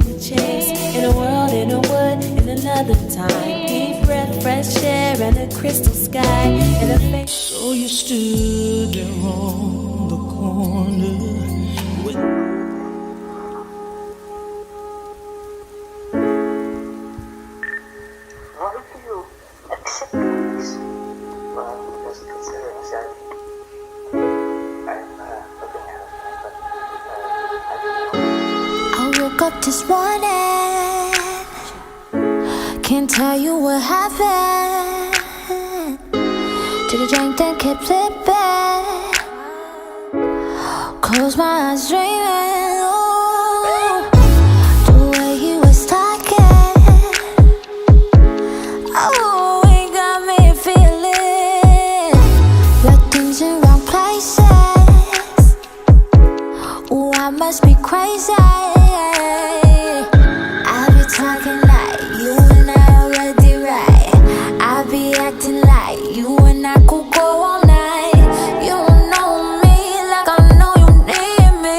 the chase. In a world, in a wood, in another time. Deep breath, fresh air, and a crystal sky. And a face. So you stood there on the corner with How do you accept this? Well, just considering that I'm looking at it, but I woke up this morning, can't tell you what happened. Took a drink, then kept slipping. Close my eyes, dreaming. Ooh, the way he was talking, oh, it got me feeling red things in wrong places. Ooh, I must be crazy. I be talking like you and I already right. I be acting like you and I could go all night. You know me like I know you need me.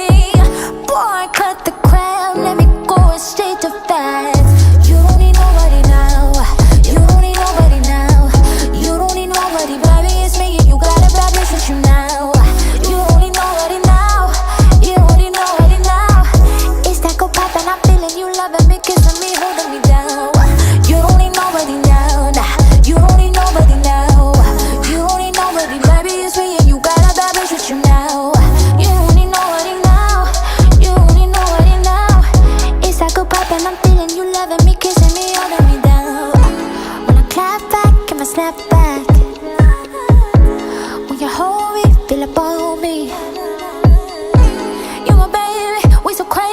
Boy, cut the crap, let me go straight to facts. You don't need nobody now. You don't need nobody now. You don't need nobody, baby, it's me and you got a bad bitch with you now. You don't need nobody now. You don't need nobody now. It's that go pop and I'm feeling you loving me, kissing me, holding me down. You don't need nobody now. Nah. You don't need nobody now. You don't need nobody, baby, it's me and you got a bad bitch with you now. You don't need nobody now. You don't need nobody now. It's like a pop and I'm feeling you loving me, kissing me, holding me down. When I clap back, and I snap back. When you hold me, feel up on me. You my baby, we so crazy.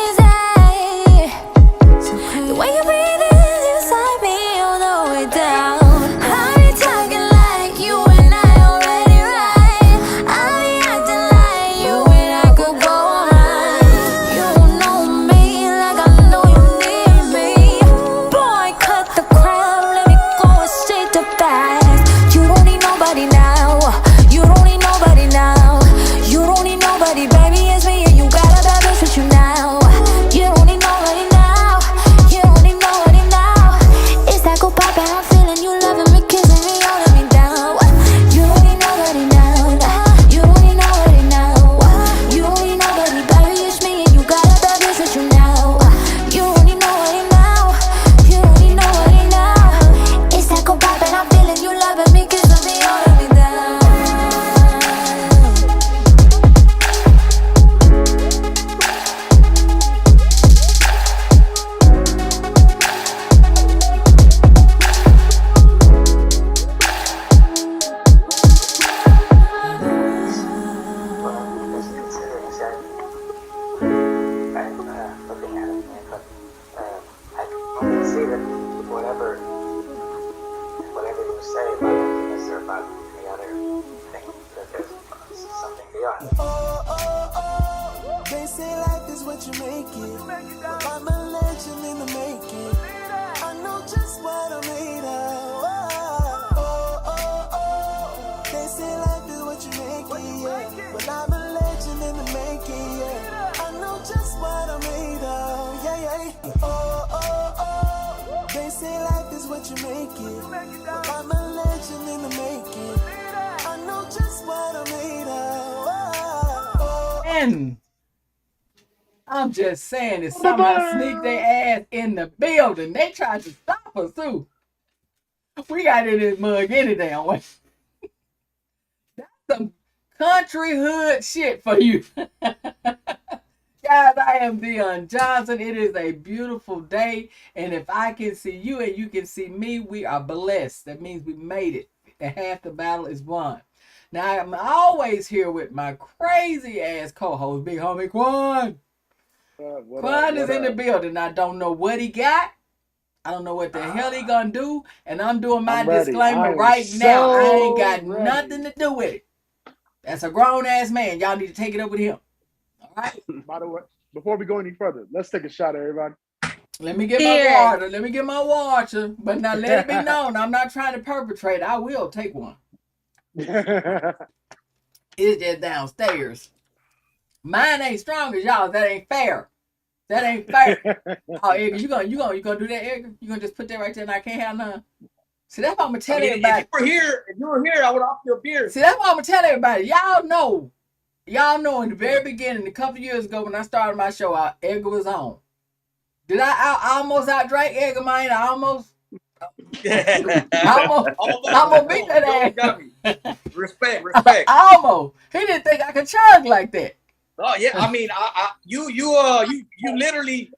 The way you breathe is inside me all the way down. I be talking like you and I already right. I be acting like you and I could go all night. You don't know me like I know you need me. Boy, cut the crap, let me go straight to facts. You don't need nobody now. You don't need nobody now. You don't need nobody, baby, it's me and you got a bad bitch with you now. You don't need nobody now. You don't need nobody now. It's that go pop and I'm feeling you loving me, kissing me, holding me down. You don't need nobody now. You don't need nobody now. You don't need nobody, baby, it's me and you got a bad bitch with you now. You don't need nobody now. You don't need nobody now. It's that go pop and I'm feeling you loving me, kissing me, holding me down. just considering that I'm looking at it, but I can see that whatever you say about happiness or about any other thing, that there's something beyond. They say life is what you make it. Well, I'm a legend in the making. I know just what I'm made of. They say life is what you make it, yeah. Well, I'm a legend in the making, yeah. I know just what I'm made of, yeah, yeah. They say life is what you make it. Well, I'm a legend in the making. I know just what I'm made of. And I'm just saying that somehow sneak their ass in the building. They tried to stop us too. We got in this mug any damn way. That's some country hood shit for you. Guys, I am Dionne Johnson. It is a beautiful day. And if I can see you and you can see me, we are blessed. That means we made it. And half the battle is won. Now, I'm always here with my crazy ass co-host, Big Homie Quan. Quan is in the building. I don't know what he got. I don't know what the hell he gonna do. And I'm doing my disclaimer right now. I ain't got nothing to do with it. That's a grown ass man. Y'all need to take it up with him. All right? By the way, before we go any further, let's take a shot, everybody. Let me get my water. Let me get my water. But now let it be known, I'm not trying to perpetrate. I will take one. It's just downstairs. Mine ain't strong as y'all. That ain't fair. That ain't fair. Oh, Edgar, you gonna do that, Edgar? You gonna just put that right there and I can't have none? See, that's what I'm gonna tell everybody. If you were here, I would offer you a beer. See, that's what I'm gonna tell everybody. Y'all know in the very beginning, a couple years ago when I started my show, Edgar was on. Did I almost outdrank Edgar, man? I almost beat that ass. Respect. Almost. He didn't think I could chug like that. Oh yeah, I mean, you literally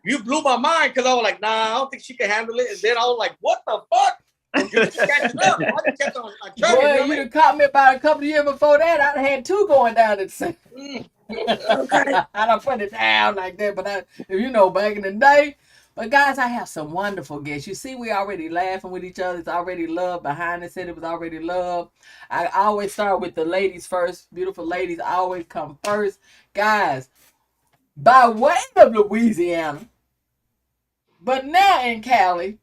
blew my mind because I was like, nah, I don't think she can handle it. And then I was like, what the fuck? You just catching up. I just kept on chugging. Well, you caught me about a couple of years before that. I had two going down at the same. I don't put it down like that, but back in the day. But guys, I have some wonderful guests. You see, we already laughing with each other. It's already love. Behind the scene, it was already love. I always start with the ladies first. Beautiful ladies always come first. Guys, by way of Louisiana, but now in Cali,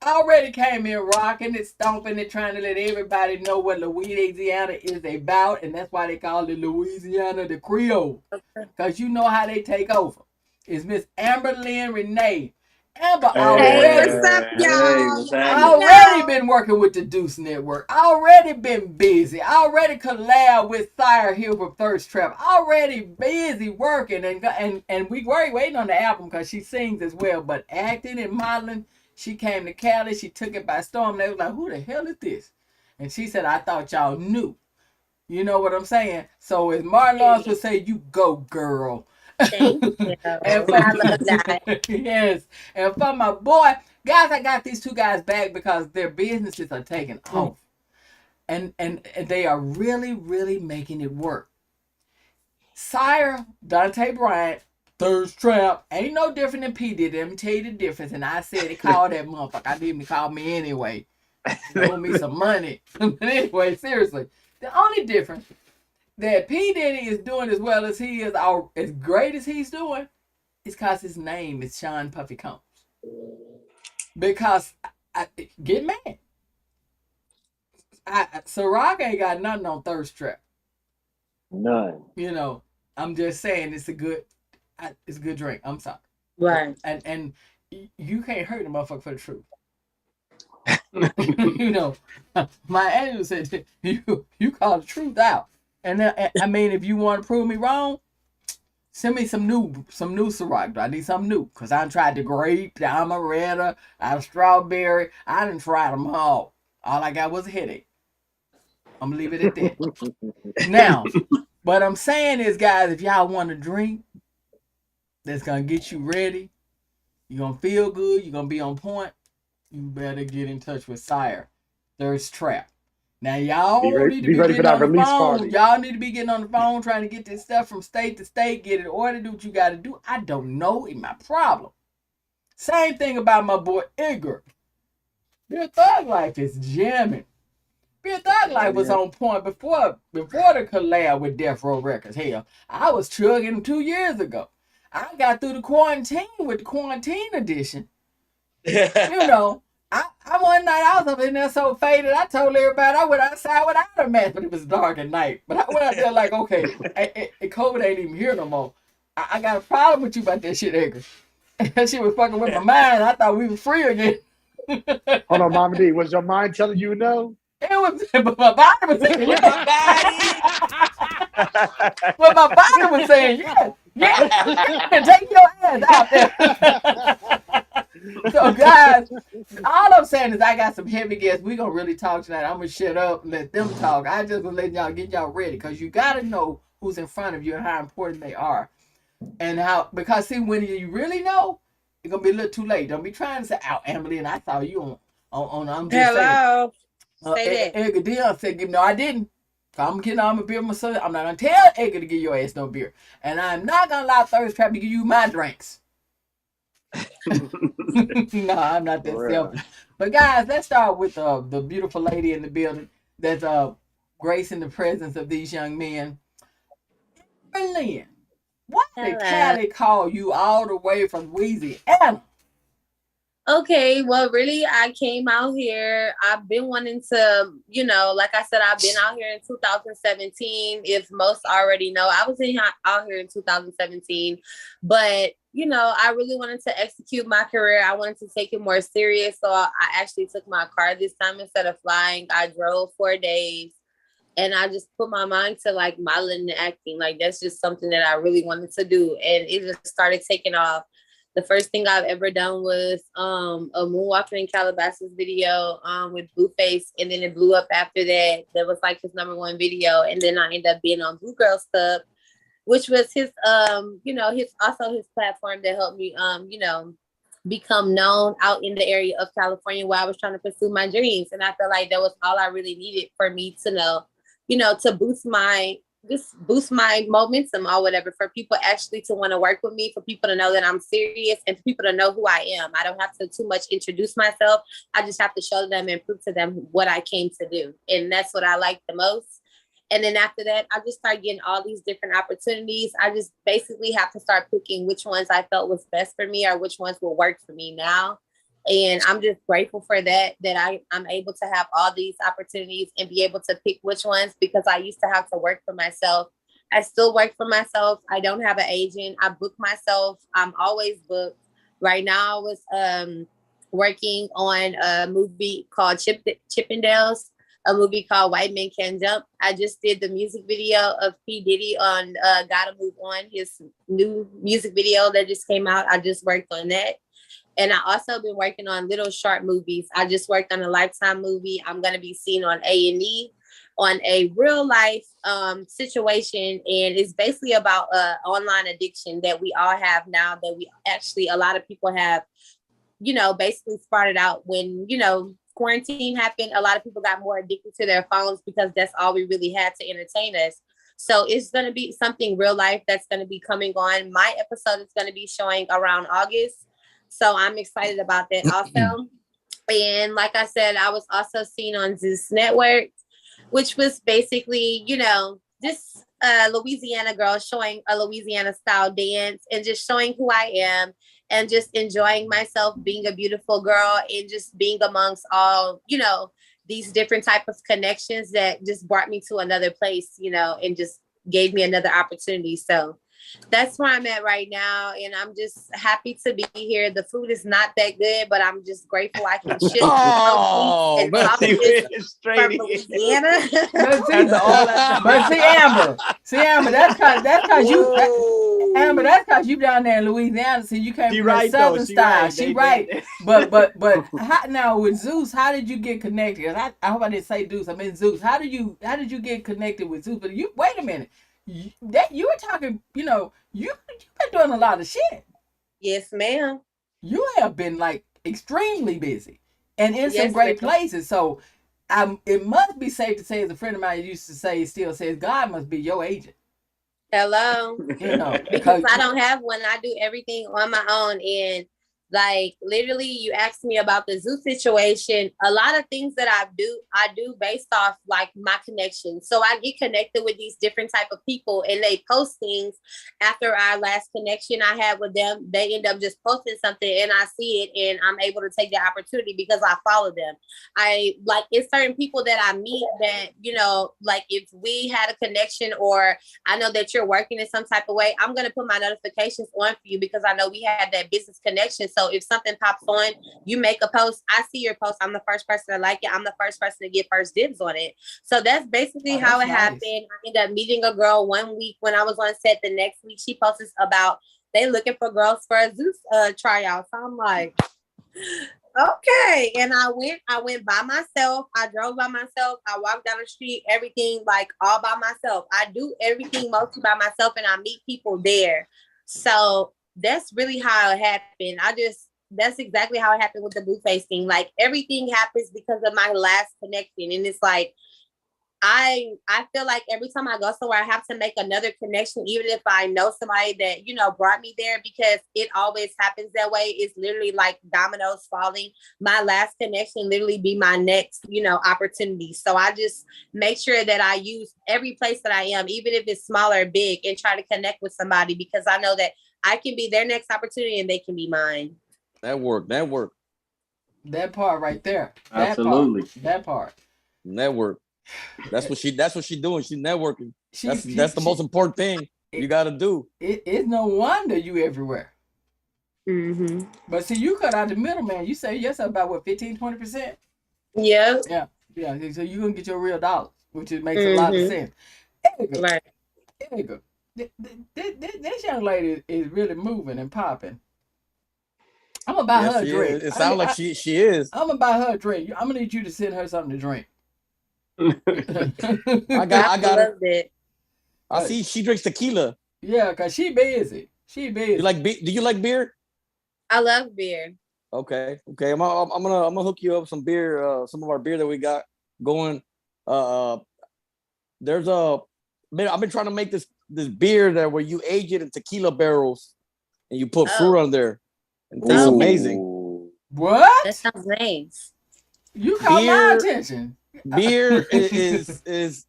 already came in rocking it, stomping it, trying to let everybody know what Louisiana is about. And that's why they call it Louisiana the Creole. Because you know how they take over. It's Miss Amberlyn Renee. Amber already, what's up, y'all? Already been working with the Deuce Network. Already been busy. Already collab with Sire of Thirst Trap. Already busy working. And we were waiting on the album because she sings as well. But acting and modeling, she came to Cali. She took it by storm. They was like, who the hell is this? And she said, I thought y'all knew. You know what I'm saying? So as Marlon would say, you go, girl. Thank you. I love that. Yes. And for my boy, guys, I got these two guys back because their businesses are taking off. And they are really, really making it work. Sire, Dante Bryant, Thirst Trap, ain't no different than P did. Let me tell you the difference. And I said it called that motherfucker. I didn't call me anyway. He owe me some money. But anyway, seriously. The only difference that P. Diddy is doing as well as he is, as great as he's doing, is because his name is Sean Puffy Combs. Because, get mad. Ciroc ain't got nothing on Thirst Trap. None. I'm just saying it's a good drink. I'm sorry. Right. And you can't hurt a motherfucker for the truth. My angel said, you call the truth out. And I mean, if you want to prove me wrong, send me some new Ciroc. I need something new. Because I tried the grape, the amaretto, the strawberry. I done tried them all. All I got was a headache. I'm going to leave it at that. Now, what I'm saying is, guys, if y'all want a drink that's going to get you ready, you're going to feel good, you're going to be on point, you better get in touch with Sire Thirst Trap. Now, y'all need to be getting on the phone. Y'all need to be getting on the phone trying to get this stuff from state to state, get it ordered, do what you got to do. I don't know. It's my problem. Same thing about my boy Edgar. Beer Thug Life is jamming. Beer Thug Life was on point before the collab with Death Row Records. Hell, I was chugging them 2 years ago. I got through the quarantine with the quarantine edition. I one night I was up in there so faded, I told everybody I went outside without a mask, but it was dark at night. But I went out there like, okay, COVID ain't even here no more. I got a problem with you about that shit, Edgar. That shit was fucking with my mind. I thought we were free again. Hold on, Mama D. Was your mind telling you no? It was, but my body was saying yes. But my body was saying yes. Yes. Take your ass out there. So, guys, all I'm saying is I got some heavy guests. We're going to really talk tonight. I'm going to shut up and let them talk. I just want to let y'all get y'all ready because you got to know who's in front of you and how important they are. And how, because see, when you really know, it's going to be a little too late. Don't be trying to say, oh, Amberlyn, I saw you on I'm just Hello. saying. Edgar Dionne said, no, I didn't. I'm getting on my beer myself. I'm not going to tell Edgar to give your ass no beer. And I'm not going to allow Thirst Trap to give you my drinks. No, I'm not that selfish. But guys, let's start with the beautiful lady in the building that's gracing the presence of these young men. Amberlyn, why did Cali call you all the way from Louisiana? Okay, well, really, I came out here. I've been wanting to, like I said, I've been out here in 2017. If most already know, I was out here in 2017, but I really wanted to execute my career. I wanted to take it more serious, so I actually took my car this time instead of flying. I drove 4 days. And I just put my mind to like modeling and acting. Like that's just something that I really wanted to do. And it just started taking off. The first thing I've ever done was a Moonwalking in Calabasas video with Blueface. And then it blew up after that. That was like his #1 video. And then I ended up being on Blue Girl Stuff, which was his his platform that helped me become known out in the area of California where I was trying to pursue my dreams. And I felt like that was all I really needed for me to know, to boost my momentum or whatever, for people actually to want to work with me, for people to know that I'm serious, and for people to know who I am. I don't have to too much introduce myself. I just have to show them and prove to them what I came to do. And that's what I like the most. And then after that, I just started getting all these different opportunities. I just basically have to start picking which ones I felt was best for me or which ones will work for me now. And I'm just grateful for that I'm able to have all these opportunities and be able to pick which ones, because I used to have to work for myself. I still work for myself. I don't have an agent. I book myself. I'm always booked. Right now I was working on a movie called Chippendales, a movie called White Men Can Jump. I just did the music video of P. Diddy on Gotta Move On, his new music video that just came out. I just worked on that. And I also been working on little short movies. I just worked on a Lifetime movie. I'm going to be seen on A&E on a real life situation. And it's basically about online addiction that we all have now, that we actually, a lot of people have, basically started out when, quarantine happened. A lot of people got more addicted to their phones because that's all we really had to entertain us. So it's going to be something real life that's going to be coming on. My episode is going to be showing around August. So I'm excited about that also. And like I said, I was also seen on Zeus Network, which was basically, this Louisiana girl showing a Louisiana style dance and just showing who I am and just enjoying myself being a beautiful girl and just being amongst all, these different type of connections that just brought me to another place, and just gave me another opportunity. So that's where I'm at right now, and I'm just happy to be here. The food is not that good, but I'm just grateful I can ship from Louisiana. But see, Amber, that's cause you, Amber, that's cause you down there in Louisiana, so you came from the Southern style. She right, but how, now with Zeus, how did you get connected? I hope I didn't say Zeus. I mean Zeus. How did you get connected with Zeus? But you wait a minute. You were talking, you've been doing a lot of shit. Yes, ma'am. You have been like extremely busy and in some great places. So it must be safe to say, as a friend of mine used to say, still says, God must be your agent. Hello. Because I don't have one. I do everything on my own. And like literally, you asked me about the Zoo situation. A lot of things that I do based off like my connection. So I get connected with these different type of people, and they post things after our last connection I had with them. They end up just posting something, and I see it, and I'm able to take the opportunity because I follow them. It's certain people that I meet that, like if we had a connection or I know that you're working in some type of way, I'm going to put my notifications on for you because I know we had that business connection. So if something pops on, you make a post, I see your post, I'm the first person to like it, I'm the first person to get first dibs on it. So that's basically how it happened. I ended up meeting a girl one week when I was on set. The next week she posted about they looking for girls for a Zeus tryout. So I'm like, okay. And I went by myself. I drove by myself. I walked down the street, everything like all by myself. I do everything mostly by myself, and I meet people there. So that's really how it happened. That's exactly how it happened with the Blueface thing. Like everything happens because of my last connection. And it's like, I feel like every time I go somewhere, I have to make another connection, even if I know somebody that, brought me there, because it always happens that way. It's literally like dominoes falling. My last connection literally be my next, opportunity. So I just make sure that I use every place that I am, even if it's small or big, and try to connect with somebody because I know that I can be their next opportunity and they can be mine. That work. That part right there. Absolutely. That part. Network. That's what she doing. She's networking. That's the most important thing you got to do. It's no wonder you everywhere. Mm-hmm. But see, you cut out the middleman. You say yourself about what, 15-20%? Yeah. Yeah. So you're gonna get your real dollars, which makes a lot of sense. Edgar, Right. Edgar, this young lady is really moving and popping. I'm gonna buy her a drink. It sounds like she is. I'm gonna buy her a drink. I'm gonna need you to send her something to drink. I got it. I see she drinks tequila. Yeah, cause she busy. She busy. Do you like beer? I love beer. Okay. I'm gonna hook you up some beer. Some of our beer that we got going. I've been trying to make this beer that where you age it in tequila barrels and you put fruit on there. And it tastes amazing. What? That sounds nice. You caught my attention. Beer is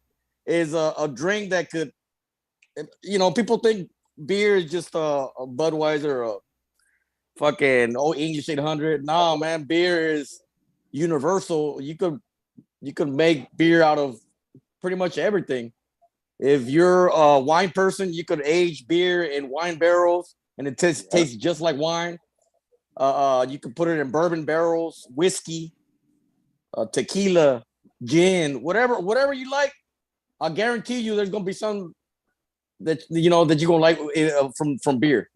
a drink that could, people think beer is just a Budweiser or a fucking English 800. No, man, beer is universal. You could make beer out of pretty much everything. If you're a wine person, you could age beer in wine barrels and it tastes just like wine. You can put it in bourbon barrels, whiskey, tequila, gin, whatever you like. I guarantee you, there's gonna be some that you're gonna like from beer.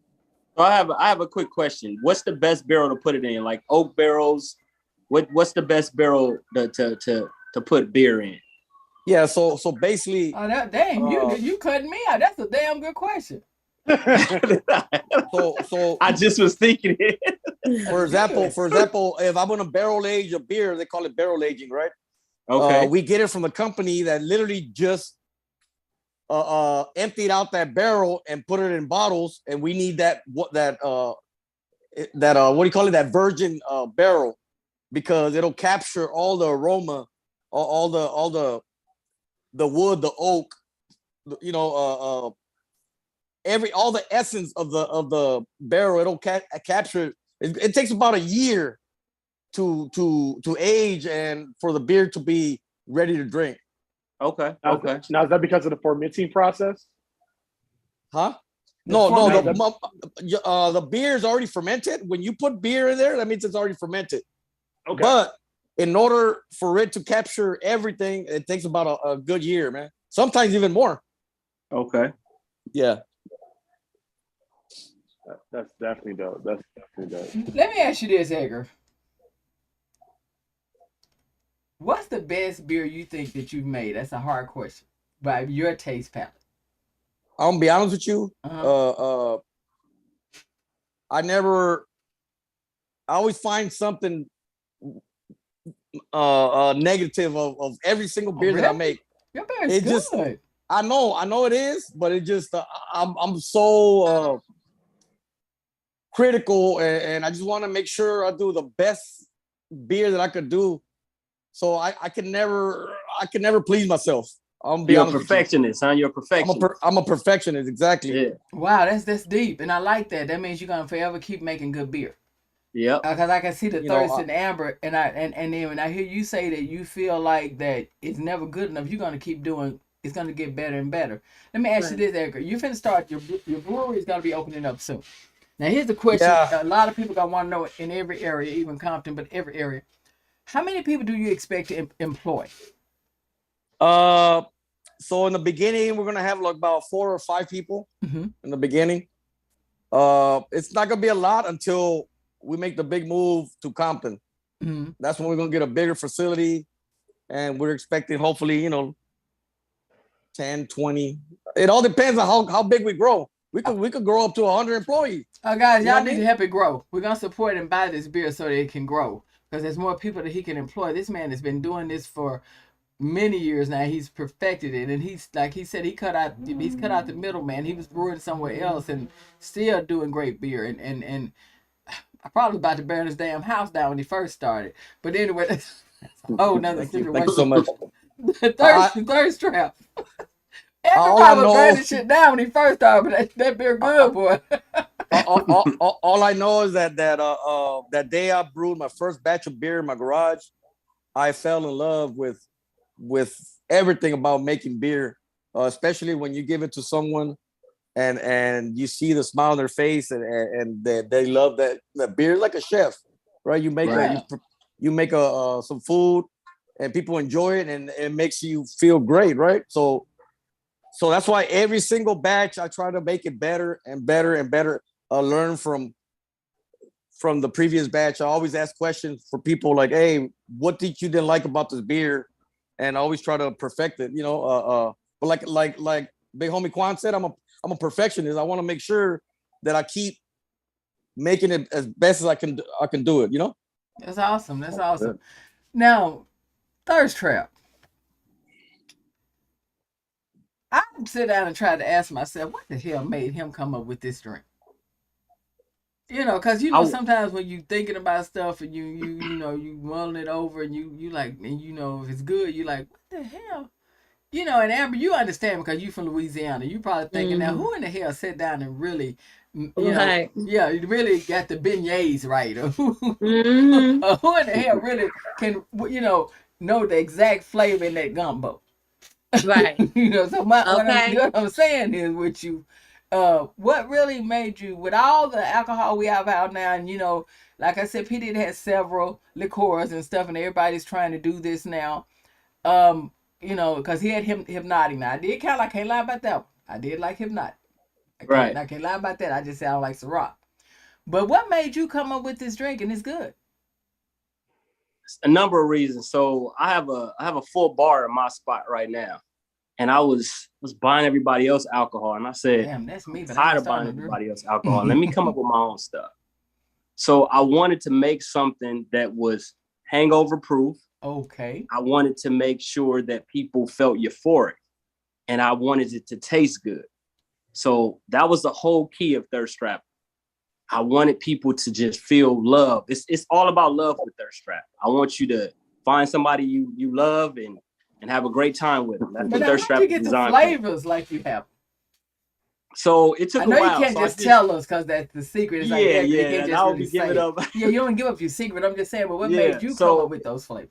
So I have a quick question. What's the best barrel to put it in? Like oak barrels? What's the best barrel to put beer in? Yeah. So basically. You cutting me out. That's a damn good question. So I just was thinking it. For example, if I'm gonna barrel age a beer, they call it barrel aging, right? Okay. We get it from a company that literally just emptied out that barrel and put it in bottles, and we need that what do you call it, that virgin barrel, because it'll capture all the aroma, all the wood, the oak, all the essence of the barrel. It'll capture it. It takes about a year to age and for the beer to be ready to drink. Okay. Now is that because of the fermenting process? Huh? No. The beer is already fermented. When you put beer in there, that means it's already fermented. Okay. But in order for it to capture everything, it takes about a good year, man. Sometimes even more. Okay. Yeah. That's definitely dope. Let me ask you this, Edgar. What's the best beer you think that you've made? That's a hard question. By your taste palette. I'm gonna be honest with you. I always find something negative of every single beer that I make. Your beer is good. Just, I know it is, but it just I'm so critical, and I just want to make sure I do the best beer that I could do. So I can never please myself. You're a perfectionist, huh? You're a perfectionist. I'm a perfectionist, exactly. Yeah. Wow, that's deep, and I like that. That means you're gonna forever keep making good beer. Yeah. Because I can see the thirst in Amber, and then when I hear you say that you feel like that it's never good enough, you're gonna keep doing. It's gonna get better and better. Let me ask you this, Edgar. You finna start your brewery is gonna be opening up soon. Now here's the question. A lot of people gonna want to know in every area, even Compton, but every area. How many people do you expect to employ? So in the beginning, we're gonna have like about 4 or 5 people in the beginning. It's not gonna be a lot until we make the big move to Compton. Mm-hmm. That's when we're gonna get a bigger facility, and we're expecting hopefully 10, 20. It all depends on how big we grow. We could grow up to 100 employees. Guys, y'all need to help it grow. We're gonna support and buy this beer so that it can grow, because there's more people that he can employ. This man has been doing this for many years now. He's perfected it, and he's like he said, he's cut out the middleman. He was brewing somewhere else and still doing great beer. And I probably about to burn his damn house down when he first started. But anyway, that's another situation. Thank you so much. Thirst Trap. Everybody was burning shit down when he first started, but that beer good, boy. all I know is that that day I brewed my first batch of beer in my garage, I fell in love with everything about making beer, especially when you give it to someone and you see the smile on their face and they love that beer, like a chef, right? You make you make some food and people enjoy it and it makes you feel great, right? So that's why every single batch I try to make it better and better and better. Learn from the previous batch. I always ask questions for people like, hey, what did you didn't like about this beer? And I always try to perfect it, you know. But like big homie Quan said, I'm a perfectionist. I want to make sure that I keep making it as best as I can do it, you know. That's awesome. That's awesome. Now, Thirst Trap. I sit down and try to ask myself, what the hell made him come up with this drink? You know, because you know sometimes when you thinking about stuff and you know you mulling it over and you like, and you know if it's good, you like, what the hell? You know, and Amber, you understand because you from Louisiana. You probably thinking, now who in the hell sat down and really, you know, yeah, you really got the beignets right, or who in the hell really can, you know the exact flavor in that gumbo, right? You know, so what I'm saying is with you. What really made you, with all the alcohol we have out now, and you know, like I said, P. Diddy had several liqueurs and stuff, and everybody's trying to do this now. You know, because he had Hypnotic. Now, I can't lie about that one. I did like Hypnotic. I can't lie about that. I just said I don't like Ciroc. But what made you come up with this drink and it's good? A number of reasons. So I have a full bar in my spot right now. And I was buying everybody else alcohol. And I said, damn, that's me, but tired of buying everybody else alcohol. Let me come up with my own stuff. So I wanted to make something that was hangover proof. Okay. I wanted to make sure that people felt euphoric. And I wanted it to taste good. So that was the whole key of Thirst Trap. I wanted people to just feel love. It's all about love with Thirst Trap. I want you to find somebody you love and have a great time with them. That's what Thirst Trap is designed for. Flavors like you have. So it took a while. I know you can't just tell us because that's the secret. It's like, you can't just really give it up. Yeah, you don't give up your secret. I'm just saying, but what made you come up with those flavors?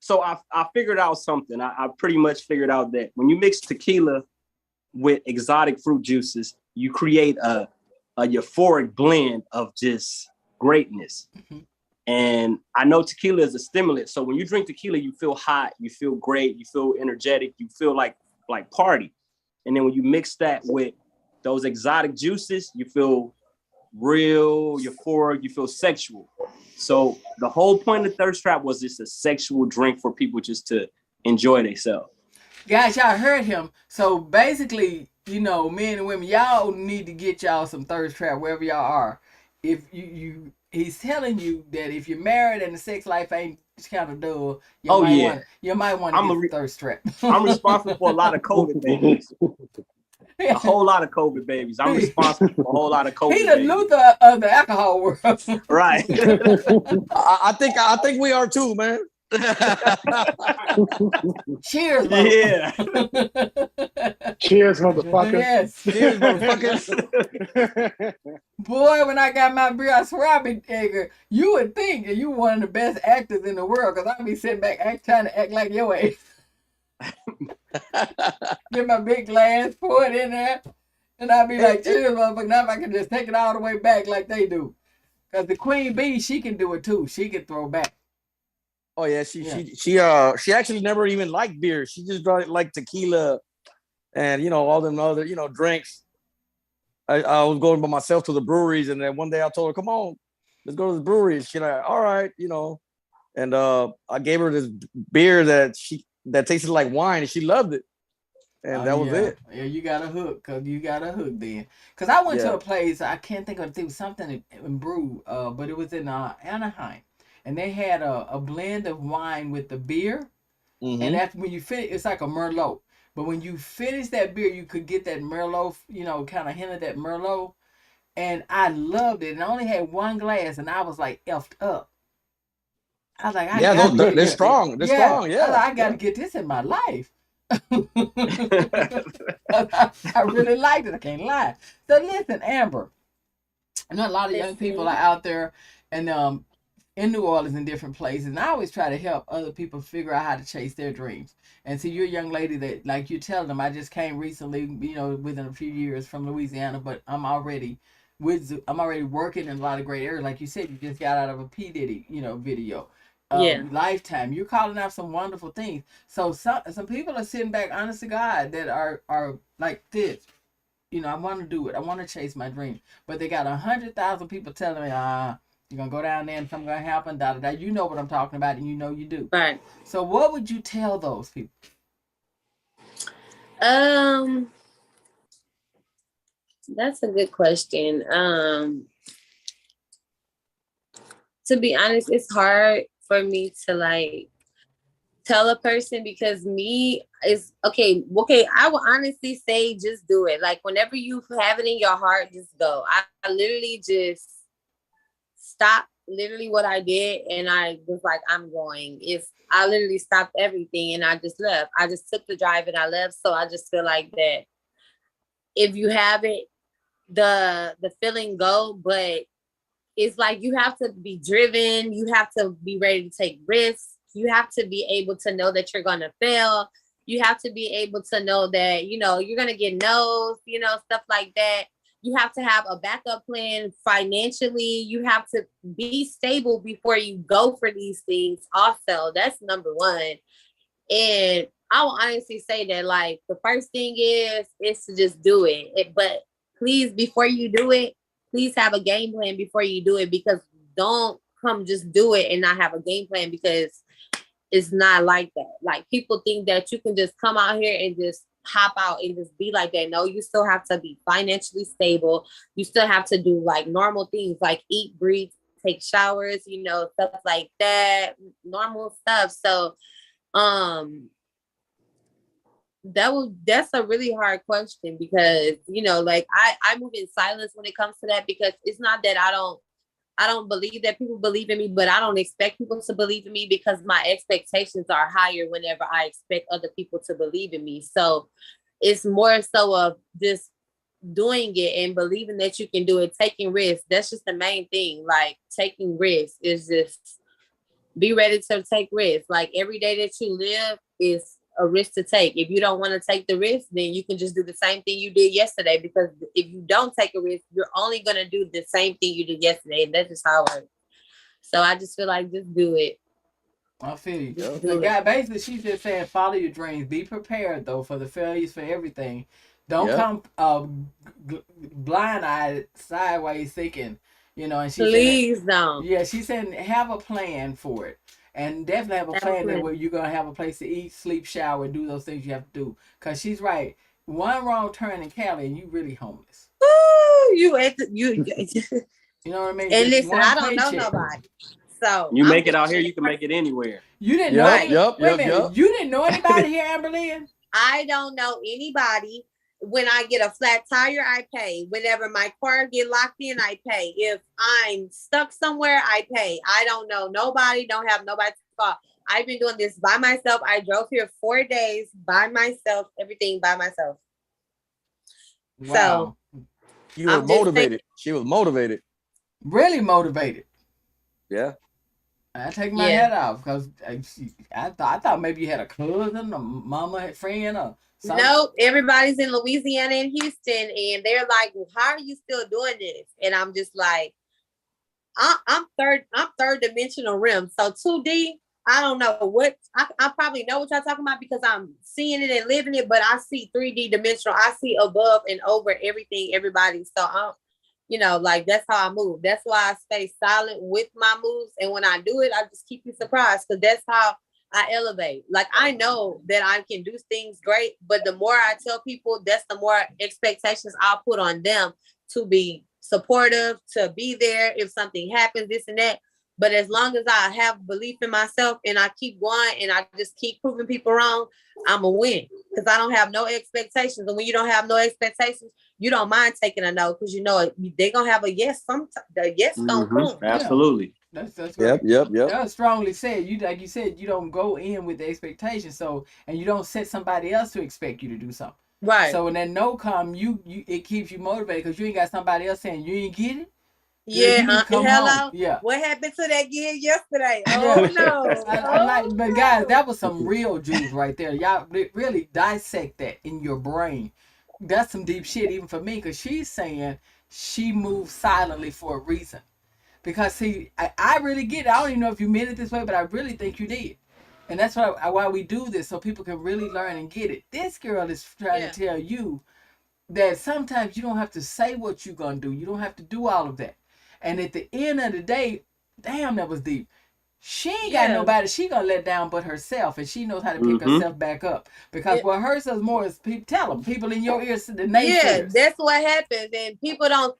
So I figured out something. I pretty much figured out that when you mix tequila with exotic fruit juices, you create a euphoric blend of just greatness. Mm-hmm. And I know tequila is a stimulant. So when you drink tequila, you feel hot, you feel great, you feel energetic, you feel like party. And then when you mix that with those exotic juices, you feel real euphoric, you feel sexual. So the whole point of Thirst Trap was just a sexual drink for people just to enjoy themselves. Guys, y'all heard him. So basically, you know, men and women, y'all need to get y'all some Thirst Trap wherever y'all are. If he's telling you that if you're married and the sex life ain't kind of dull, you might want to get Thirst Trap. I'm responsible for a lot of COVID babies. A whole lot of COVID babies. I'm responsible for a whole lot of COVID babies. He's the Luther of the alcohol world. Right. I think we are too, man. Cheers, yeah. Cheers, motherfucker. Yes. Cheers, motherfuckers. Boy, when I got my beer, I swear I be Edgar. You would think that you one of the best actors in the world, because I be sitting back trying to act like your age. Get my big glass, pour it in there, and I'll be like, cheers, motherfucker. Now if I can just take it all the way back like they do. Because the Queen Bee, she can do it too. She can throw back. Oh yeah, she actually never even liked beer. She just liked tequila and all them other drinks. I was going by myself to the breweries, and then one day I told her, "Come on, let's go to the breweries." She's like, "All right," and I gave her this beer that tasted like wine, and she loved it, and that was it. Yeah, you got a hook, then. Cause I went to a place, I can't think of it. It was something in brew, but it was in Anaheim. And they had a blend of wine with the beer. Mm-hmm. And that's when you finish, it's like a Merlot. But when you finish that beer, you could get that Merlot, kind of hint of that Merlot. And I loved it. And I only had one glass, and I was like effed up. I was like, they're strong. They're strong, yeah. I got to get this in my life. I really liked it. I can't lie. So listen, Amber. I know a lot of young people are out there and in New Orleans and different places. And I always try to help other people figure out how to chase their dreams. And see, you're a young lady that, like you tell them, I just came recently, within a few years from Louisiana, but I'm already working in a lot of great areas. Like you said, you just got out of a P. Diddy, video. Lifetime. You're calling out some wonderful things. So some people are sitting back, honest to God, that are like this. I want to do it. I want to chase my dream. But they got 100,000 people telling me, you're going to go down there and something's going to happen, da, da, da. You know what I'm talking about, and you do. Right. So what would you tell those people? That's a good question. To be honest, it's hard for me to like tell a person because me is okay. I will honestly say just do it. Like whenever you have it in your heart, just go. I literally just stopped literally what I did and I was like, I'm going. I literally stopped everything and I just left. I just took the drive and I left. So I just feel like that if you have it, the feeling go, but it's like you have to be driven. You have to be ready to take risks. You have to be able to know that you're going to fail. You have to be able to know that, you're going to get no's, stuff like that. You have to have a backup plan financially. You have to be stable before you go for these things. Also, that's number one. And I will honestly say that, like, the first thing is to just do it. But please, before you do it, please have a game plan before you do it, because don't come just do it and not have a game plan, because it's not like that. Like, people think that you can just come out here and just hop out and just be like that. No, you still have to be financially stable. You still have to do like normal things like eat, breathe, take showers, stuff like that, normal stuff. So that's a really hard question, because like I move in silence when it comes to that, because it's not that I don't believe that people believe in me, but I don't expect people to believe in me, because my expectations are higher whenever I expect other people to believe in me. So it's more so of just doing it and believing that you can do it, taking risks. That's just the main thing. Like, taking risks is just be ready to take risks. Like, every day that you live is a risk to take. If you don't want to take the risk, then you can just do the same thing you did yesterday, because if you don't take a risk, you're only going to do the same thing you did yesterday, and that's just how it works. So I just feel like just do it. I feel you. The guy, basically, she's just saying follow your dreams. Be prepared, though, for the failures, for everything. Don't come blind-eyed, sideways thinking, and she please don't. Yeah, she said have a plan for it. And definitely have a plan that where you're going to have a place to eat, sleep, shower, and do those things you have to do. Because she's right. One wrong turn in Cali and you really homeless. Ooh, you know what I mean? And listen, I don't know nobody. So you make it out here, you can make it anywhere. You didn't know anybody? You didn't know anybody here, Amberlyn? I don't know anybody. When I get a flat tire, I pay. Whenever my car get locked in, I pay. If I'm stuck somewhere, I pay. I don't know nobody, don't have nobody to call. I've been doing this by myself. I drove here 4 days by myself, everything by myself. Wow. So you were motivated. She was motivated. Really motivated. Yeah. I take my head off, because I thought maybe you had a cousin, a mama, friend, or something. Nope, everybody's in Louisiana and Houston, and they're like, well, how are you still doing this? And I'm just like, I'm third dimensional rim. So 2D, I don't know what, I probably know what y'all talking about, because I'm seeing it and living it, but I see 3D dimensional. I see above and over everything, everybody. So I'm, like, that's how I move. That's why I stay silent with my moves. And when I do it, I just keep you surprised, because that's how I elevate. Like, I know that I can do things great, but the more I tell people, that's the more expectations I'll put on them to be supportive, to be there if something happens, this and that. But as long as I have belief in myself and I keep going and I just keep proving people wrong, I'm a win, because I don't have no expectations. And when you don't have no expectations, you don't mind taking a no, because they're gonna have a yes. The yes don't come. Absolutely. That's right. Yep. That was strongly said. Like you said, you don't go in with the expectation. So, and you don't set somebody else to expect you to do something. Right. So when that no come, it keeps you motivated, because you ain't got somebody else saying you ain't get it. Yeah, come hello. home. Yeah. What happened to that gig yesterday? Yeah. Oh no. But guys, that was some real juice right there. Y'all really dissect that in your brain. That's some deep shit, even for me, because she's saying she moves silently for a reason. Because see, I really get it. I don't even know if you meant it this way, but I really think you did. And that's why we do this, so people can really learn and get it. This girl is trying to tell you that sometimes you don't have to say what you're going to do. You don't have to do all of that. And at the end of the day, damn, that was deep. She ain't got nobody she going to let down but herself. And she knows how to pick herself back up. Because what hurts us more is people, tell them, people in your ears, the naysayers. Yeah, that's what happens. And people don't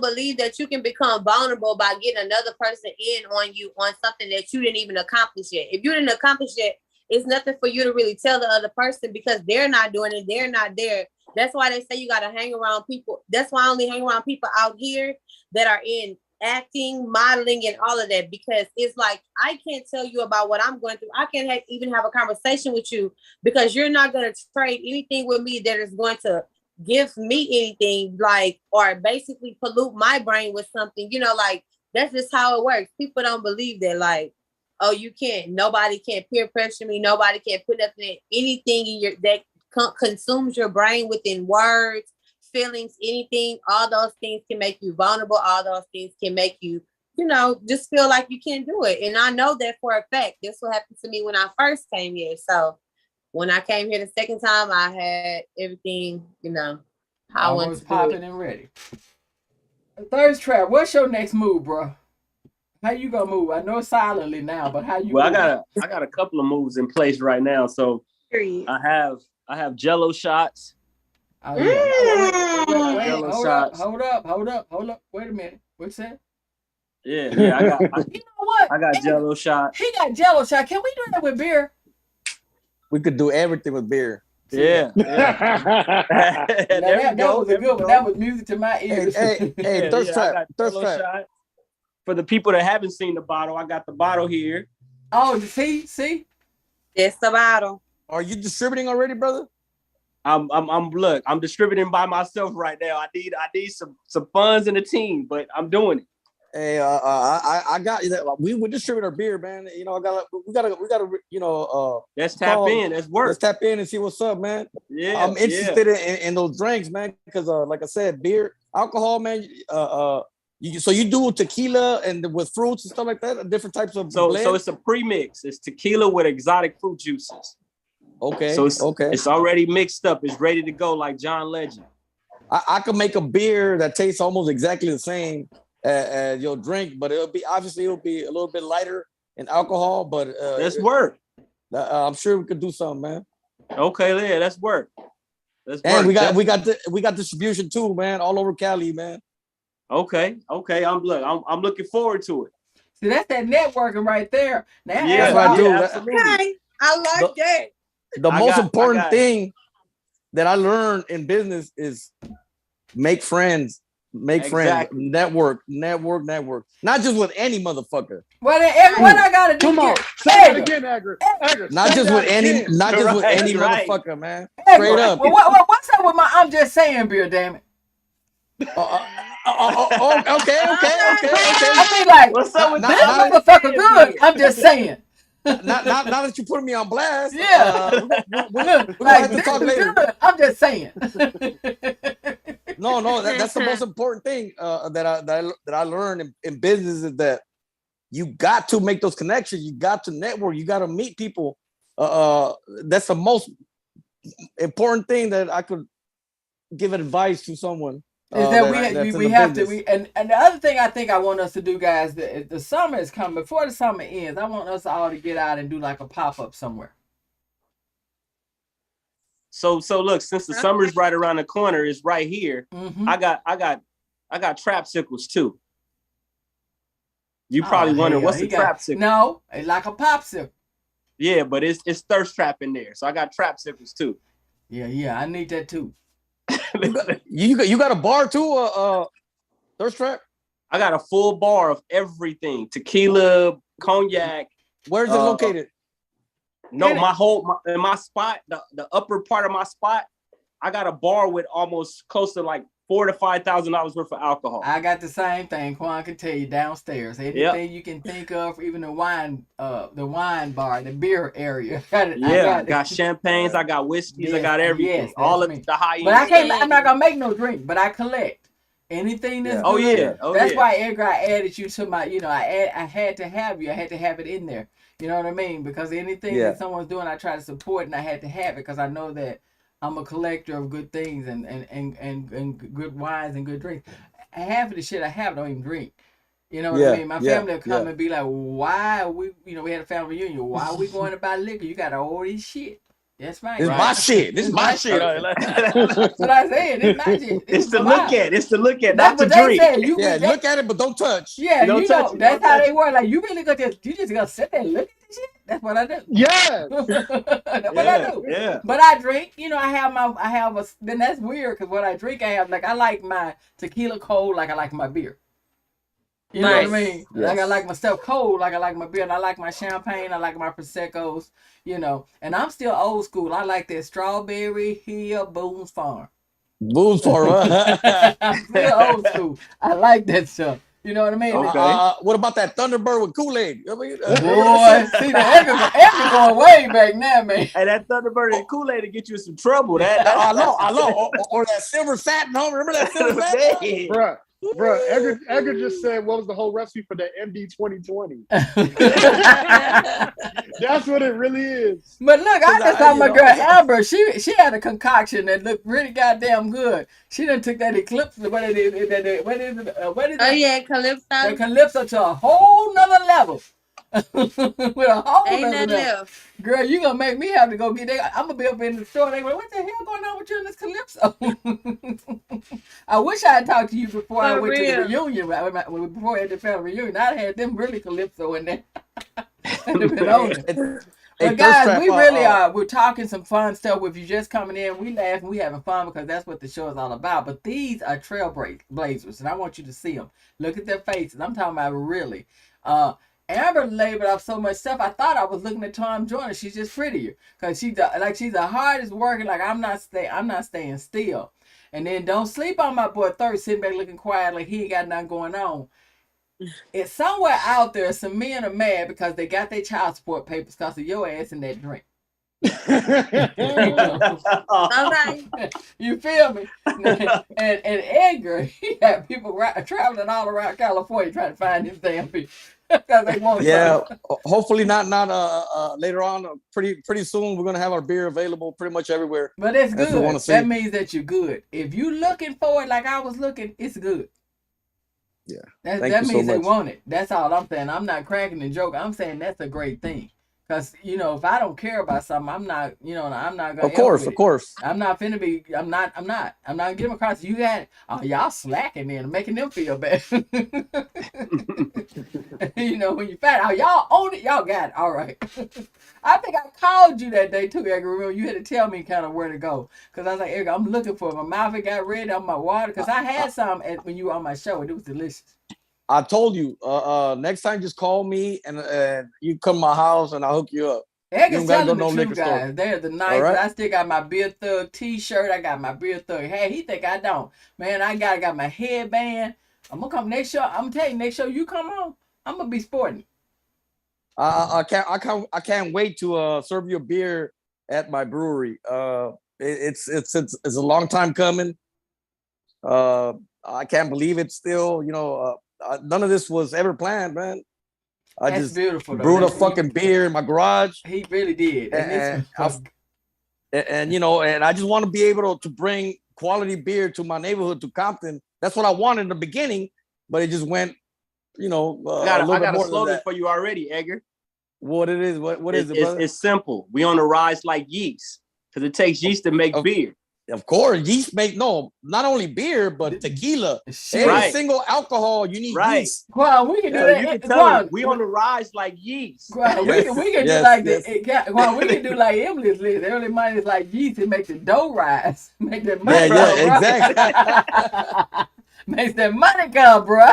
believe that you can become vulnerable by getting another person in on you on something that you didn't even accomplish yet. If you didn't accomplish it, it's nothing for you to really tell the other person because they're not doing it. They're not there. That's why they say you got to hang around people. That's why I only hang around people out here that are in acting, modeling, and all of that, because it's like, I can't tell you about what I'm going through. I can't even have a conversation with you because you're not going to trade anything with me that is going to give me anything, like, or basically pollute my brain with something, like, that's just how it works. People don't believe that, like, oh, nobody can peer pressure me. Nobody can put up anything in your, that consumes your brain within words, feelings, anything. All those things can make you vulnerable. All those things can make you, just feel like you can't do it. And I know that for a fact. This what happened to me when I first came here. So when I came here the second time, I had everything, how I wanted to popping and ready. Thirst Trap, what's your next move, bro? How you gonna move? I know it's silently now, but how you? Well, I got a couple of moves in place right now. So I have Jello shots. Oh, yeah. Hold up. Wait a minute. What's that? Yeah. You know what? I got Jello shot. He got Jello shot. Can we do that with beer? We could do everything with beer. Yeah. That was a good one. That was music to my ears. Hey, Thirst Trap. For the people that haven't seen the bottle, I got the bottle here. Oh, see? It's the bottle. Are you distributing already, brother? I'm distributing by myself right now. I need some funds in the team, but I'm doing it. Hey, I got that. We would distribute our beer, man. We gotta, let's tap in. Let's work. Let's tap in and see what's up, man. Yeah, I'm interested in those drinks, man, because like I said, beer, alcohol, man. You do tequila and with fruits and stuff like that, different types of blend? So it's a premix. It's tequila with exotic fruit juices. Okay. So it's already mixed up. It's ready to go, like John Legend. I could make a beer that tastes almost exactly the same as your drink, but it'll be a little bit lighter in alcohol. But let's work. I'm sure we could do something, man. Okay, yeah, let's work. And we got distribution too, man, all over Cali, man. Okay. I'm looking forward to it. See, that's that networking right there. Now, that's what I do. Okay, I like that. The most important thing that I learned in business is make friends, friends, network. Not just with any motherfucker. Well, what I gotta do? Come on, say it again, Edgar. Not just with any motherfucker, man. Edgar, straight up. Well, what's up with my I'm just saying beer, damn it? Okay. I mean, like, what's up with that motherfucker? Good. I'm just saying. Not that you put me on blast. Yeah. We're gonna have to talk later. Good. I'm just saying. No, that's the most important thing that I learned in business is that you got to make those connections. You got to network. You got to meet people. That's the most important thing that I could give advice to someone. Is that we have to and the other thing I think I want us to do, guys, the summer is coming. Before the summer ends, I want us all to get out and do like a pop-up somewhere. So look, since the summer's right around the corner, it's right here. Mm-hmm. I got trapsicles too. You probably wonder what's a trapsicle? No, it's like a popsicle. Yeah, but it's thirst trap in there. So I got trapsicles too. Yeah, I need that too. You got a bar too, Thirst Trap? I got a full bar of everything: tequila, cognac. Where's it located? No, in my spot, the upper part of my spot, I got a bar with almost close to like $4,000 to $5,000 worth of alcohol. I got the same thing. Quan can tell you downstairs. Anything you can think of, even the wine bar, the beer area. I got champagnes, I got whiskeys, I got everything. Yes, all of me. the high end. But I'm not gonna make no drink, but I collect. Anything that's good. That's why Edgar, I added you to my, I had to have you. I had to have it in there. You know what I mean? Because anything that someone's doing, I try to support, and I had to have it because I know that I'm a collector of good things and good wines and good drinks. Half of the shit I have, I don't even drink. You know what I mean? My family will come and be like, why are we, we had a family reunion. Why are we going to buy liquor? You got all this shit. That's right. This is my shit. This is my shit. That's what I said. It's my shit. It's to look at. It's to look at, not to drink. Look at it, but don't touch. Yeah, that's how they work. Like, you really you just gonna sit there and look at this shit? That's what I do. Yeah. That's what I do. Yeah. But I drink, then that's weird because what I drink, I like my tequila cold like I like my beer. You know what I mean? Yes. Like I like my stuff cold, like I like my beer, and I like my champagne, I like my Prosecco's, and I'm still old school. I like that Strawberry Hill Boone's Farm. Boone's Farm, I'm still old school. I like that stuff. You know what I mean? Okay. What about that Thunderbird with Kool-Aid? Boy, see, the Edgar going way back now, man. Hey, that Thunderbird and Kool-Aid to get you in some trouble. I know. Or that Silver Satin, remember that Silver Satin? Bro, Edgar just said, what was the whole recipe for the MD 2020? That's what it really is. But look, I just saw my girl Amber. She had a concoction that looked really goddamn good. She done took that Eclipse, what is it? Oh yeah, Calypso. The Calypso to a whole nother level. With a whole Ain't nother nothing level. left. Girl, you gonna make me have to go get that. I'm gonna be up in the store and they go, what the hell going on with you in this Calypso? I wish I had talked to you before I went to the reunion. Before I had the family reunion, I had them really Calypso in there. But guys, we really are. We're talking some fun stuff. If you're just coming in, we laughing, we having fun because that's what the show is all about. But these are trailblazers, and I want you to see them. Look at their faces. I'm talking about really. Amber labored off so much stuff. I thought I was looking at Tom Joyner. She's just prettier because she's the hardest working. Like I'm not staying still. And then don't sleep on my boy Thirst sitting back looking quiet like he ain't got nothing going on. It's somewhere out there. Some men are mad because they got their child support papers because of your ass in that drink. Okay. You feel me? And Edgar, he had people traveling all around California trying to find his damn people. They want hopefully not later on. Pretty soon we're gonna have our beer available pretty much everywhere. But it's good. That means that you're good. If you looking for it like I was looking, it's good. Yeah. That means they want it. That's all I'm saying. I'm not cracking the joke. I'm saying that's a great thing. Because, if I don't care about something, I'm not, I'm not going to. Of course. I'm not finna be, I'm not getting across. You got, y'all slacking then, making them feel bad. When you find y'all own it, y'all got it. All right. I think I called you that day too, Edgar. You had to tell me kind of where to go. Because I was like, Edgar, I'm looking for it. My mouth had got red on my water. Because I had some when you were on my show, and it was delicious. I told you, next time just call me and you come to my house and I'll hook you up. Edgar's telling the truth, guys. They're the nicest. Right? I still got my Beer Thug t-shirt. I got my Beer Thug hat. He think I don't. Man, I got my headband. I'm going to come next show. I'm going to tell you, next show you come on, I'm going to be sporting. I can't wait to serve you a beer at my brewery. It's a long time coming. I can't believe it's still, none of this was ever planned, man. That's just beautiful, brewed a fucking beer in my garage. He really did. And I just want to be able to bring quality beer to my neighborhood, to Compton. That's what I wanted in the beginning, but it just went, I got a slogan for you already, Edgar. What it is? What is it, brother? It's simple. We on the rise like yeast, because it takes yeast to make beer. Of course, yeast make not only beer but tequila. Every single alcohol you need yeast. Well, we can do that. You can tell we on the rise like yeast. Well, we can do like that. Well, we can do like Emily's list. Early money is like yeast. It makes the dough rise. Make that money come, exactly. Makes that money come, bro.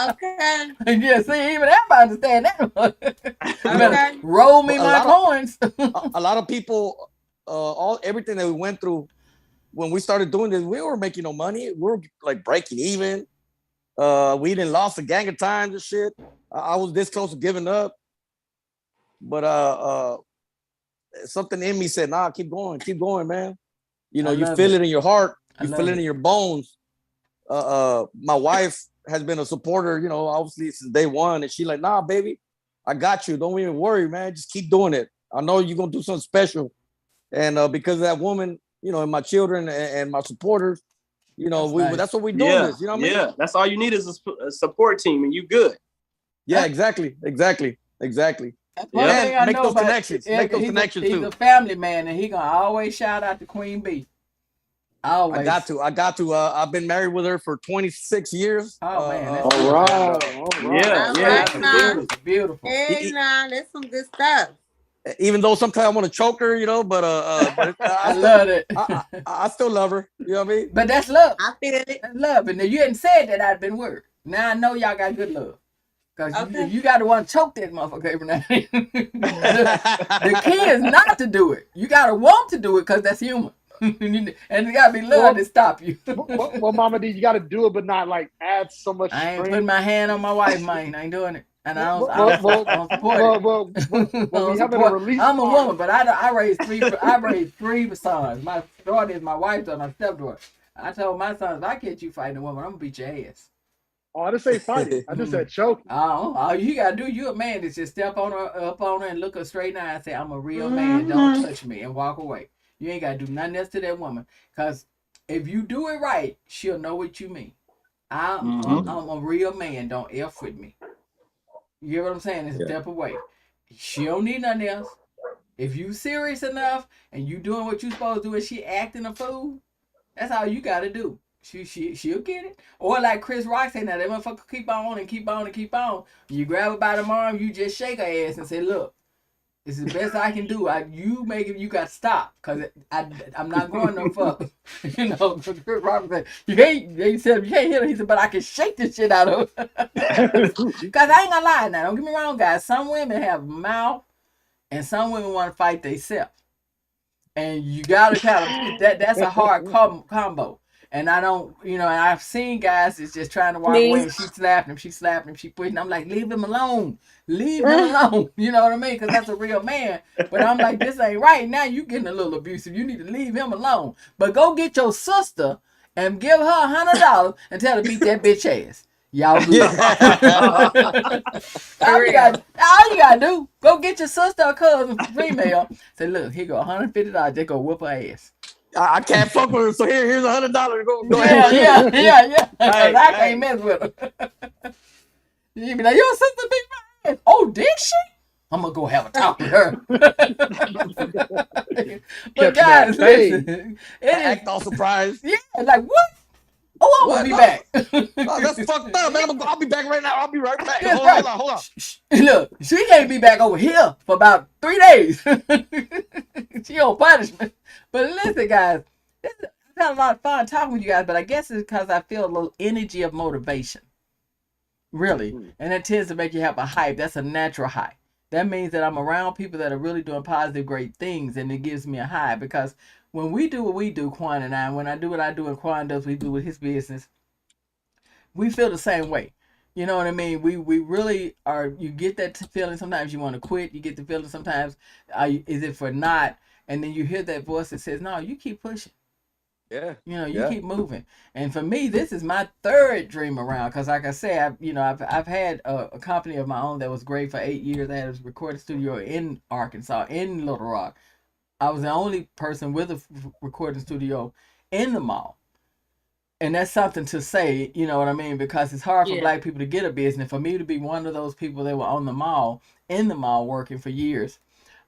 Okay. Yeah, see, even everybody understand that. Okay. Roll me my coins. A lot of people, everything that we went through. when we started doing this, we weren't making no money. We were like breaking even. We didn't lost a gang of times and shit. I was this close to giving up, but something in me said, "Nah, keep going, man." You know, I you love feel it. it in your heart, I you love feel it it. in your bones. My wife has been a supporter, you know, obviously since day one, and she like, "Nah, baby, I got you. Don't even worry, man. Just keep doing it. I know you're gonna do something special." And because of that woman, you know, and my children and my supporters, you know, That's nice. that's what we're doing Yeah, this. You know what I mean? yeah. That's all you need is a support team, and you good. Yeah, exactly. That's one Yeah. thing I Make know those about connections. Make Edgar. those connections He's too. a family man, and he gonna always shout out to Queen B. Always. I got to. I've been married with her for 26 years. Oh man, that's All beautiful. right. All right. Yeah, All yeah. right, now. Beautiful, beautiful. Hey, nah, that's some good stuff. Even though sometimes I want to choke her, you know, but I love it. I still love her. You know what I mean? But that's love. I feel it. That's love. And if you hadn't said that, I'd been worried. Now I know y'all got good love. Because Okay. you got to want to choke that motherfucker every now and then. The key is not to do it. You got to want to do it because that's human. And it got to be love to stop you. Well, Mama D, you got to do it, but not like add so much. I ain't strain. putting my hand on my wife, man. I ain't doing it. And I don't support it. I'm a woman, but I raised three sons. My daughter is my wife's daughter, my stepdaughter. I told my sons, if I catch you fighting a woman, I'm gonna beat your ass. Oh, I didn't say fighting. I just said choking. All you gotta do, you a man, is just step on her, up on her, and look her straight in the eye and say, "I'm a real man. Don't touch me," and walk away. You ain't gotta do nothing else to that woman, cause if you do it right, she'll know what you mean. I'm a real man. Don't F with me. You get what I'm saying? It's a step away. She don't need nothing else. If you serious enough and you doing what you supposed to do and she acting a fool, that's all you gotta do. She'll get it. Or like Chris Rock said, now that motherfucker keep on and keep on and keep on. You grab her by the arm, you just shake her ass and say, "Look, this is the best I can do. You got to stop, because I'm not going no fuck." You know, Chris Rock said, you can't hit her. He said, "But I can shake this shit out of her." Because I ain't gonna lie now. Don't get me wrong, guys. Some women have mouth and some women want to fight themselves. And you gotta kind of that's a hard combo. And I don't, and I've seen guys that's just trying to walk away, and she slapping him, she pushing. I'm like, leave him alone. Leave him alone. You know what I mean? Because that's a real man. But I'm like, this ain't right. Now you getting a little abusive. You need to leave him alone. But go get your sister and give her $100 and tell her to beat that bitch ass. Y'all good. all you gotta do, go get your sister or cousin female. Say, "Look, here go $150. Just go whoop her ass." I can't fuck with her, so here's $100. Go Yeah. Hey, I can't mess with her. You be like, "Your sister beat my ass." "Oh, did she?" "I'm gonna go have a talk with her." But guys, listen, act all surprised. Yeah, like what? "Oh, I'm gonna be back." No, that's fucked up, man. I'll be back right now. I'll be right back. That's Hold on. Look, she can't be back over here for about 3 days. She on punishment. But listen, guys, I've had a lot of fun talking with you guys, but I guess it's because I feel a little energy of motivation. Really. And it tends to make you have a hype. That's a natural high. That means that I'm around people that are really doing positive, great things, and it gives me a high. Because when we do what we do, Quan and I, when I do what I do and Quan does what we do with his business, we feel the same way. You know what I mean? We really are. You get that feeling sometimes you want to quit. You get the feeling sometimes, is it for not? And then you hear that voice that says, "No, you keep pushing." Yeah. You keep moving. And for me, this is my third dream around. Because like I said, I've had a company of my own that was great for 8 years. I had a recording studio in Arkansas, in Little Rock. I was the only person with a recording studio in the mall. And that's something to say, you know what I mean? Because it's hard for black people to get a business. For me to be one of those people that were on the mall, in the mall working for years,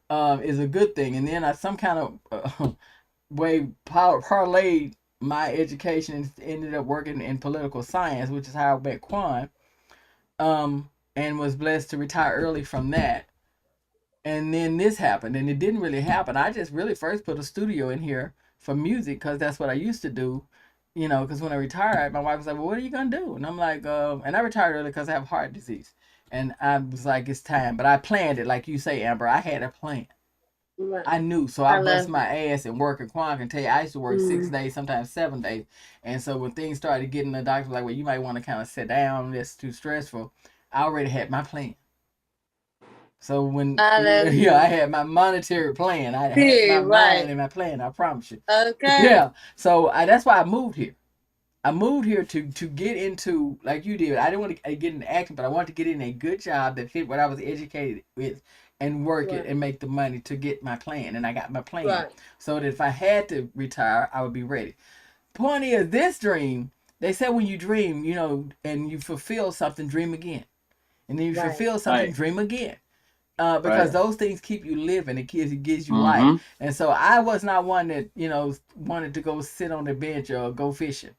is a good thing. And then I some kind of way parlayed my education and ended up working in political science, which is how I met Quan, and was blessed to retire early from that. And then this happened, and it didn't really happen. I just really first put a studio in here for music because that's what I used to do. Because when I retired, my wife was like, "Well, what are you going to do?" And I'm like, and I retired early because I have heart disease. And I was like, it's time. But I planned it, like you say, Amber. I had a plan. Right. I knew, so I bust my ass and work. And Quan can tell you, I used to work 6 days, sometimes 7 days. And so when things started getting, the doctor was like, well, you might want to kind of sit down. That's too stressful. I already had my plan. So when I had my monetary plan, I had my mind and my plan. I promise you. Okay. Yeah. So that's why I moved here. I moved here to get into, like you did. I didn't want to get into acting, but I wanted to get in a good job that fit what I was educated with and work it and make the money to get my plan. And I got my plan. So that if I had to retire, I would be ready. Point is, this dream, they said when you dream, you know, and you fulfill something, dream again. And then you fulfill something, dream again. Because those things keep you living. It gives you life. And so I was not one that, you know, wanted to go sit on the bench or go fishing.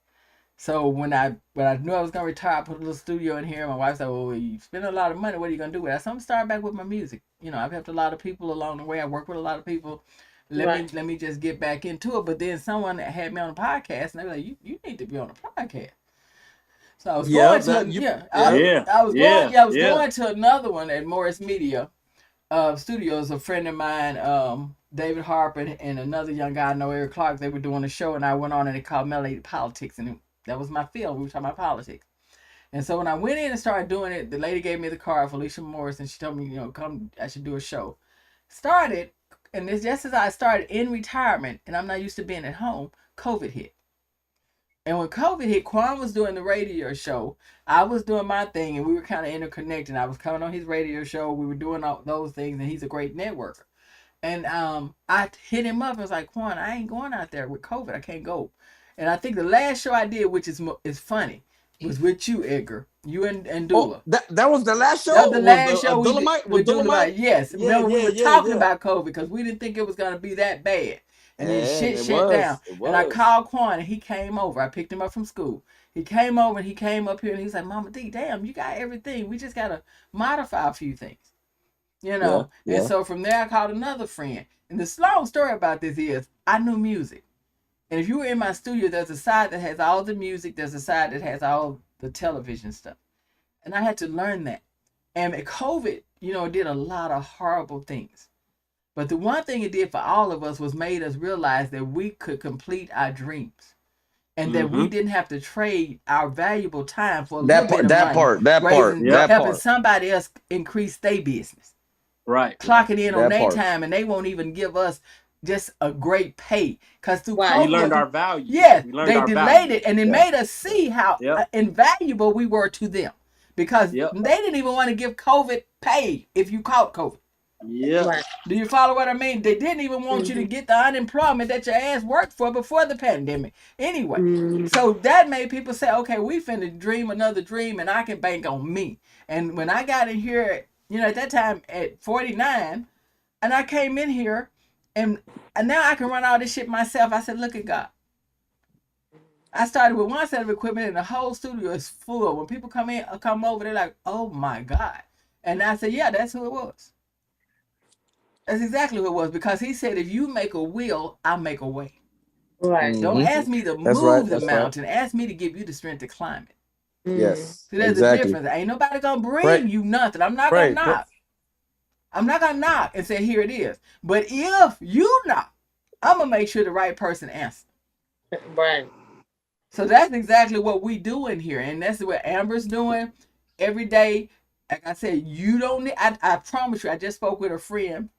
So when I knew I was gonna retire, I put a little studio in here. My wife said, well, you spend a lot of money. What are you gonna do with it? I said, I'm gonna start back with my music. You know, I've helped a lot of people along the way. I work with a lot of people. Let me just get back into it. But then someone that had me on a podcast, and they were like, you need to be on a podcast. So I was going to another one at Morris Media Studios. A friend of mine, David Harper, and another young guy I know, Eric Clark. They were doing a show, and I went on and it called Melody Politics, and that was my field. We were talking about politics. And so when I went in and started doing it, the lady gave me the card, Felicia Morris, and she told me, you know, come, I should do a show. Started, and this just as I started in retirement, and I'm not used to being at home, COVID hit. And when COVID hit, Quan was doing the radio show. I was doing my thing, and we were kind of interconnected. I was coming on his radio show. We were doing all those things, and he's a great networker. And I hit him up. I was like, Quan, I ain't going out there with COVID. I can't go. And I think the last show I did, which is funny, was with you, Edgar. You and Dula. Oh, that was the last show? That was the last show we did with Dolomite. Yes. Remember, we were talking about COVID because we didn't think it was going to be that bad. And then shit down. And I called Quan, and he came over. I picked him up from school. He came over, and he came up here, and he's like, Mama D, damn, you got everything. We just got to modify a few things. You know? And so from there, I called another friend. And the long story about this is, I knew music. And if you were in my studio, there's a side that has all the music. There's a side that has all the television stuff. And I had to learn that. And COVID, you know, did a lot of horrible things. But the one thing it did for all of us was made us realize that we could complete our dreams. And that we didn't have to trade our valuable time for a little bit of money. Helping somebody else increase their business. Right. Clocking in on their time, and they won't even give us just a great pay. Because through COVID, we learned our value. Yes, they delayed it, and it made us see how invaluable we were to them. Because they didn't even want to give COVID pay if you caught COVID. Yeah. Do you follow what I mean? They didn't even want you to get the unemployment that your ass worked for before the pandemic. Anyway, so that made people say, okay, we finna dream another dream, and I can bank on me. And when I got in here, you know, at that time at 49, and I came in here, and now I can run all this shit myself. I said, look at God. I started with one set of equipment, and the whole studio is full. When people come over, they're like, oh my God. And I said, yeah, that's who it was. That's exactly what it was, because he said, if you make a will, I'll make a way. Right. Don't ask me to move the mountain. Ask me to give you the strength to climb it. Yes. So there's a difference. Ain't nobody going to bring you nothing. I'm not going to knock. I'm not going to knock and say, here it is. But if you knock, I'm going to make sure the right person answers. Right. So that's exactly what we do in here. And that's what Amber's doing every day. Like I said, you don't need, I promise you, I just spoke with a friend.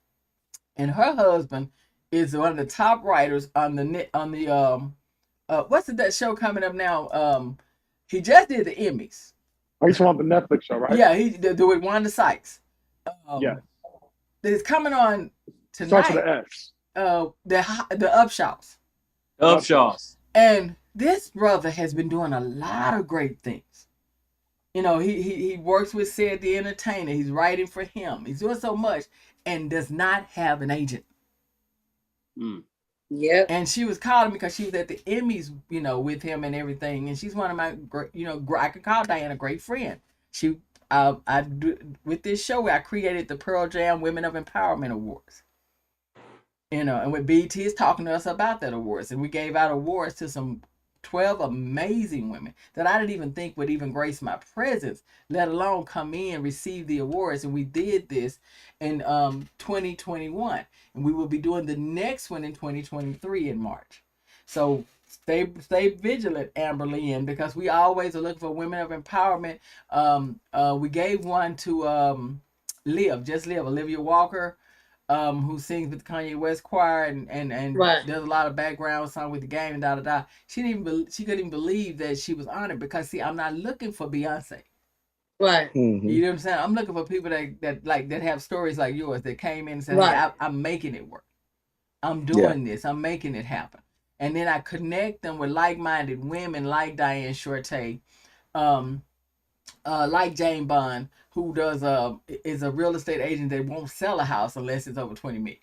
And her husband is one of the top writers on the what's that show coming up now? He just did the Emmys. Oh, he's on the Netflix show, right? Yeah, he did with Wanda Sykes. Yeah. It's coming on tonight. Starts with the F's. The Upshaws. Upshaws. And this brother has been doing a lot of great things. You know, he works with Sid the Entertainer. He's writing for him. He's doing so much. And does not have an agent. Yeah. And she was calling me because she was at the Emmys, you know, with him and everything. And she's one of my, you know, I could call Diane a great friend. She, I do with this show, I created the Pearl Jam Women of Empowerment Awards. You know, and with BET is talking to us about that awards, and we gave out awards to some 12 amazing women that I didn't even think would even grace my presence, let alone come in, receive the awards. And we did this in 2021. And we will be doing the next one in 2023 in March. So stay vigilant, Amberlyn, because we always are looking for women of empowerment. We gave one to Live, Olivia Walker, who sings with the Kanye West choir and Right. does a lot of background song with the game and da da da. She couldn't even believe that she was honored, because see, I'm not looking for Beyonce. Right. Mhm. You know what I'm saying? I'm looking for people that have stories like yours that came in and said, Right. "Hey, I'm making it work. I'm doing this. I'm making it happen." And then I connect them with like-minded women like Diane Shorte, like Jane Bond, who is a real estate agent that won't sell a house unless it's over 20 million.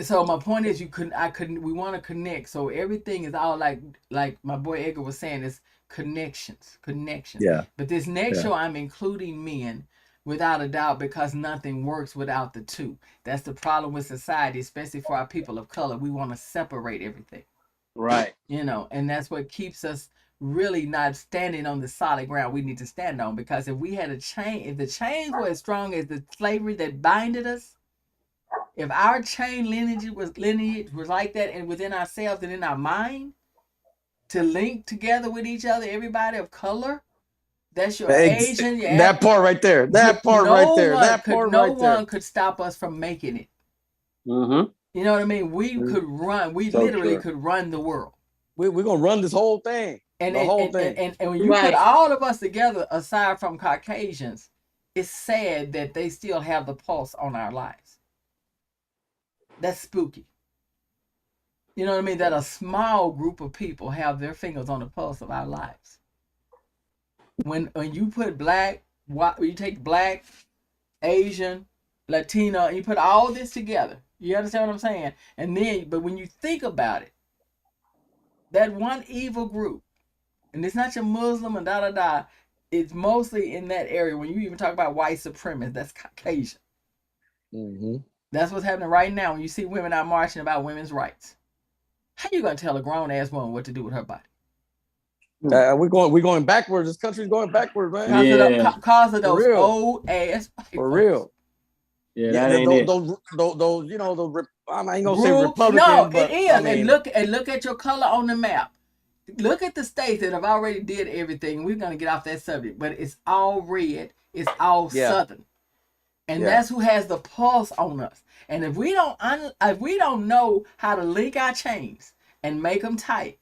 So my point is, we want to connect. So everything is all like my boy Edgar was saying, is connections. Yeah. But this next show, I'm including men without a doubt, because nothing works without the two. That's the problem with society, especially for our people of color. We want to separate everything. Right. You know, and that's what keeps us really not standing on the solid ground we need to stand on. Because if we had a chain, if the chains were as strong as the slavery that binded us, if our chain lineage was like that, and within ourselves and in our mind, to link together with each other, everybody of color, that's your Asian, your that part right there. That part right there. That part no right there. one could stop us from making it. Mm-hmm. You know what I mean? We could run. We So literally true. could run the world. We're gonna run this whole thing. And the whole thing. And when you put all of us together, aside from Caucasians, it's sad that they still have the pulse on our lives. That's spooky. You know what I mean? That a small group of people have their fingers on the pulse of our lives. When you put black, you take black, Asian, Latino, and you put all this together, you understand what I'm saying? And then, but when you think about it, that one evil group, and it's not your Muslim and da da da, it's mostly in that area. When you even talk about white supremacists, that's Caucasian. Mm-hmm. That's what's happening right now when you see women out marching about women's rights. How you gonna tell a grown ass woman what to do with her body? We're going backwards. This country's going backwards, man. Cause of those old ass for real. Yeah, that ain't it. Those, you know, I ain't gonna say Republican. No, but, it is. I mean, and look at your color on the map. Look at the states that have already did everything. We're gonna get off that subject, but it's all red. It's all Southern, and that's who has the pulse on us. And if we don't know how to link our chains and make them tight,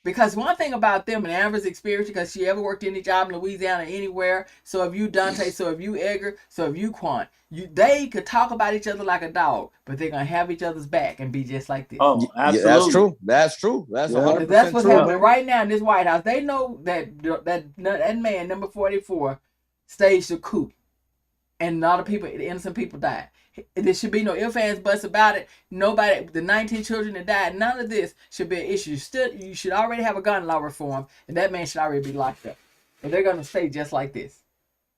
because one thing about them, and Amber's experience, because she ever worked any job in Louisiana, anywhere. So if you Dante, so if you Edgar, so if you Quan, they could talk about each other like a dog, but they're gonna have each other's back and be just like this. Oh, absolutely. Yeah, that's true. That's true. That's 100% That's what's true, happening man. right now in this White House. They know that man, number 44, staged a coup, and a lot of people, innocent people, died. There should be no ifs, ands, buts about it. Nobody, the 19 children that died, none of this should be an issue. You should already have a gun law reform, and that man should already be locked up. But they're going to stay just like this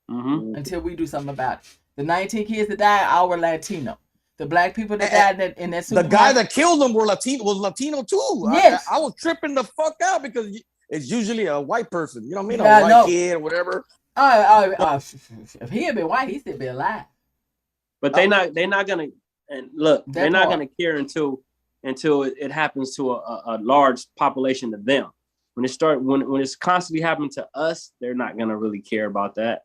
until we do something about it. The 19 kids that died, all were Latino. The black people that died in that the guy that killed them was Latino too. Yes. I was tripping the fuck out because it's usually a white person. You know what I mean? A white kid or whatever. If he had been white, he'd still be alive. But they're not gonna, and look, they're not gonna care until it happens to a large population of them. When it's constantly happening to us, they're not gonna really care about that.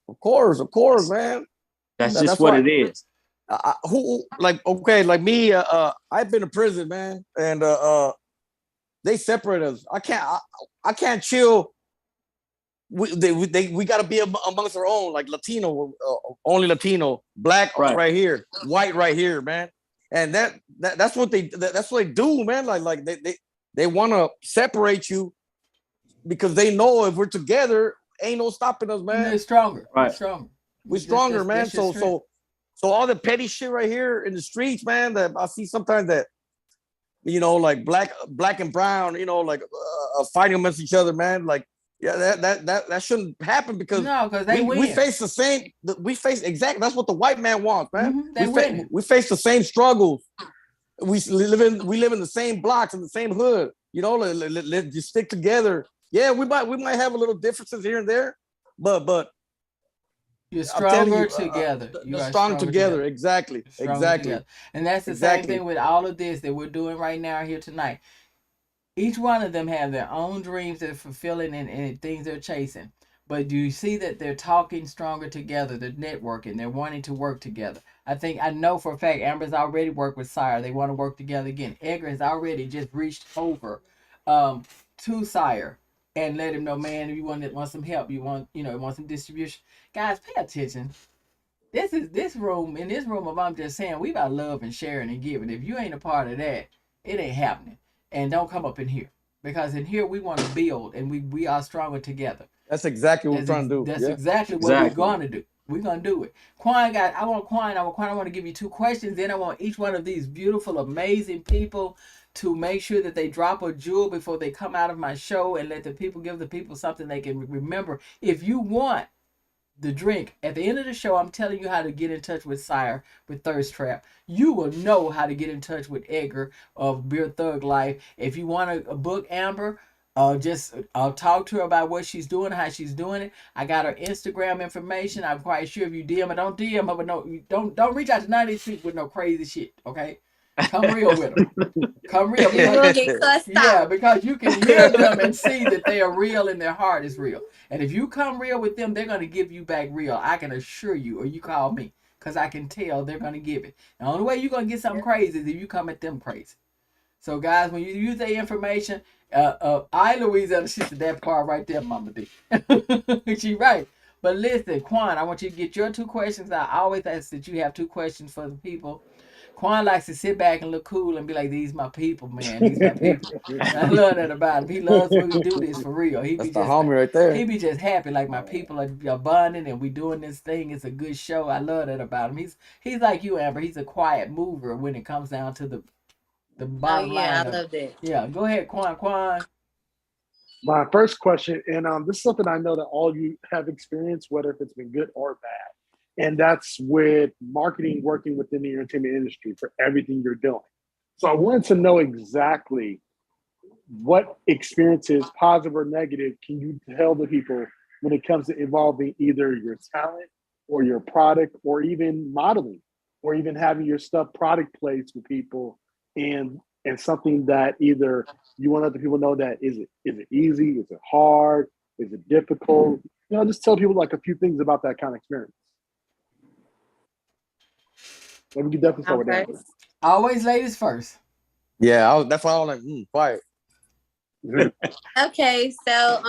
Of course, man. That's just what it is. Like me, I've been to prison, man, and they separate us. I can't chill. We got to be amongst our own, like Latino, only Latino, black right here, white right here, man. And that's what they do, man. Like they want to separate you because they know if we're together, ain't no stopping us, man. They're stronger, right? We're stronger, man. So all the petty shit right here in the streets, man, that I see sometimes that, you know, like black and brown, you know, like fighting amongst each other, man. Like, yeah, that shouldn't happen because we face the same. We face exactly. That's what the white man wants, man. We face the same struggles. We live in the same blocks in the same hood. let's just stick together. Yeah, we might have a little differences here and there, but you're I'm telling stronger you, together. You they're are strong stronger together. Exactly. Stronger together. And that's the same thing with all of this that we're doing right now here tonight. Each one of them have their own dreams they're fulfilling and things they're chasing. But do you see that they're talking stronger together? They're networking. They're wanting to work together. I know for a fact Amber's already worked with Sire. They want to work together again. Edgar has already just reached over to Sire and let him know, man, if you want some help, want some distribution. Guys, pay attention. In this room of I'm just saying, we about love and sharing and giving. If you ain't a part of that, it ain't happening. And don't come up in here. Because in here we want to build and we are stronger together. That's exactly what we're trying to do. That's exactly what we're gonna do. We're gonna do it. I want to give you 2 questions. Then I want each one of these beautiful, amazing people to make sure that they drop a jewel before they come out of my show and let the people give the people something they can remember. If you want the drink at the end of the show, I'm telling you how to get in touch with Sire with Thirst Trap. You will know how to get in touch with Edgar of Beer Thug Life. If you want a book Amber, I'll talk to her about what she's doing, how she's doing it. I got her Instagram information. I'm quite sure if you DM her, don't DM her, but no, don't reach out to none of these people with no crazy shit. Okay, come real with them. Come real. You will get cussed out. Because you can hear them and see that they are real and their heart is real. And if you come real with them, they're gonna give you back real. I can assure you, or you call me, because I can tell they're gonna give it. The only way you're gonna get something crazy is if you come at them crazy. So guys, when you use their information, Louisa, she said that part right there, Mama D. She right. But listen, Quan, I want you to get your 2 questions. I always ask that you have 2 questions for the people. Quan likes to sit back and look cool and be like, these my people, man. These my people. I love that about him. He loves when we do this for real. That's the homie right there. He be just happy, like my people are bonding and we doing this thing. It's a good show. I love that about him. He's like you, Amber. He's a quiet mover when it comes down to the bottom line. I love that. Yeah, go ahead, Quan. My first question, and this is something I know that all you have experienced, whether if it's been good or bad, and that's with marketing, working within the entertainment industry for everything you're doing. So I wanted to know exactly what experiences, positive or negative, can you tell the people when it comes to involving either your talent or your product or even modeling or even having your stuff product placed with people and something that either you want other people to know that is it easy, is it hard, is it difficult? Just tell people like a few things about that kind of experience. Well, we can definitely start with that. Always ladies first. Yeah, that's why I was like, quiet. Okay, so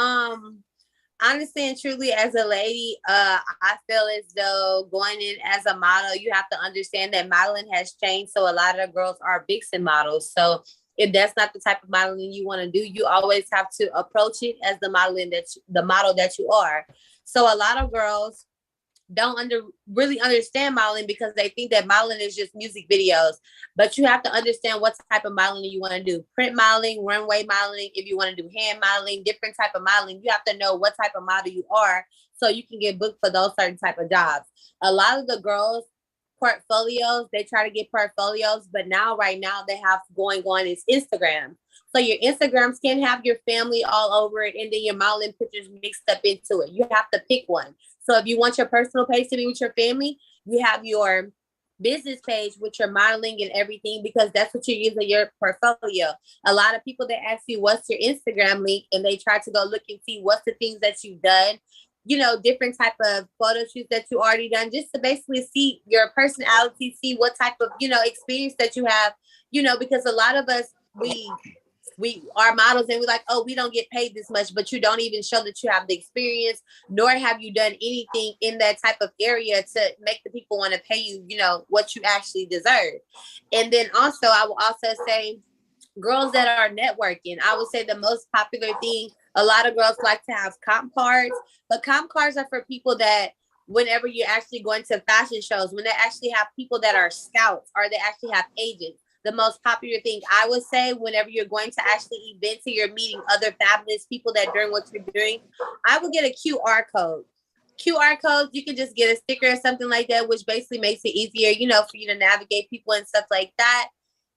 honestly and truly, as a lady, I feel as though going in as a model, you have to understand that modeling has changed. So a lot of girls are vixen models. So if that's not the type of modeling you want to do, you always have to approach it as the model that you are. So a lot of girls don't really understand modeling because they think that modeling is just music videos. But you have to understand what type of modeling you want to do. Print modeling, runway modeling, if you want to do hand modeling, different type of modeling. You have to know what type of model you are so you can get booked for those certain type of jobs. A lot of the girls' portfolios, they try to get portfolios, but right now they have going on is Instagram. So your Instagrams can have your family all over it and then your modeling pictures mixed up into it. You have to pick one. So if you want your personal page to be with your family, you have your business page with your modeling and everything because that's what you use in your portfolio. A lot of people that ask you what's your Instagram link and they try to go look and see what's the things that you've done, different type of photo shoots that you already done, just to basically see your personality, see what type of, experience that you have, because a lot of us, we are models and we're like, oh, we don't get paid this much, but you don't even show that you have the experience, nor have you done anything in that type of area to make the people want to pay you, what you actually deserve. And then also, I will also say girls that are networking, I would say the most popular thing, a lot of girls like to have comp cards, but comp cards are for people that whenever you're actually going to fashion shows, when they actually have people that are scouts or they actually have agents. The most popular thing I would say whenever you're going to actually events and you're meeting other fabulous people that doing what you're doing, I would get a QR code. QR codes, you can just get a sticker or something like that, which basically makes it easier, for you to navigate people and stuff like that.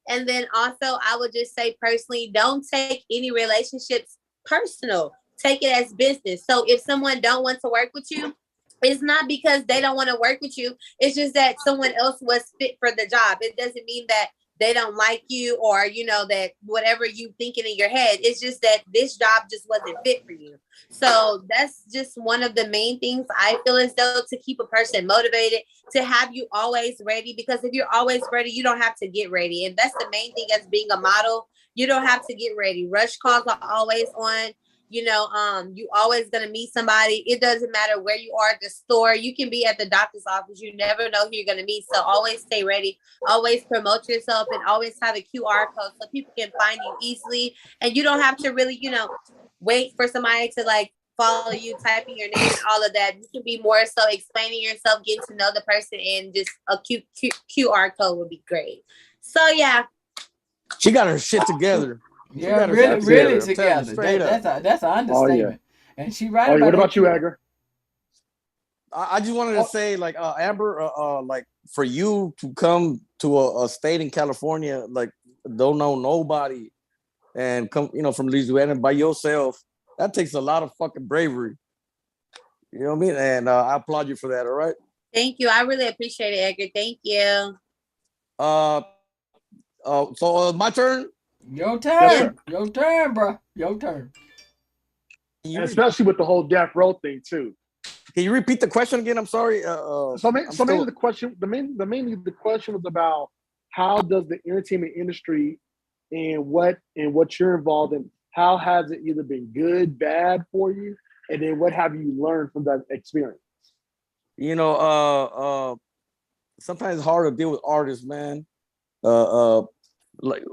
And then also, I would just say personally, don't take any relationships personal. Take it as business. So if someone don't want to work with you, it's not because they don't want to work with you. It's just that someone else was fit for the job. It doesn't mean that they don't like you or, you know, that whatever you thinking in your head. It's just that this job just wasn't fit for you. So that's just one of the main things I feel as though to keep a person motivated, to have you always ready. Because if you're always ready, you don't have to get ready. And that's the main thing as being a model. You don't have to get ready. Rush calls are always on. You know, you always gonna meet somebody. It doesn't matter where you are at the store. You can be at the doctor's office. You never know who you're gonna meet. So always stay ready. Always promote yourself and always have a QR code so people can find you easily. And you don't have to really, you know, wait for somebody to like follow you, typing your name and all of that. You can be more so explaining yourself, getting to know the person, and just a cute QR code would be great. So yeah. She got her shit together. Yeah, really together. That's an understatement. Oh, yeah. And she right Oh, about what about that. you, Edgar? I just wanted to say, like, Amber, like, for you to come to a state in California, like, don't know nobody, and come, you know, from Louisiana by yourself, that takes a lot of fucking bravery. You know what I mean? And I applaud you for that. All right. Thank you. I really appreciate it, Edgar. Thank you. So my turn. Your turn. Yes, Your turn, bro. Your turn. And especially with the whole death row thing too. Can you repeat the question again? I'm sorry. Mainly the question was about how does the entertainment industry and what you're involved in, how has it either been good, bad for you, and then what have you learned from that experience? You know, sometimes it's hard to deal with artists, man. Like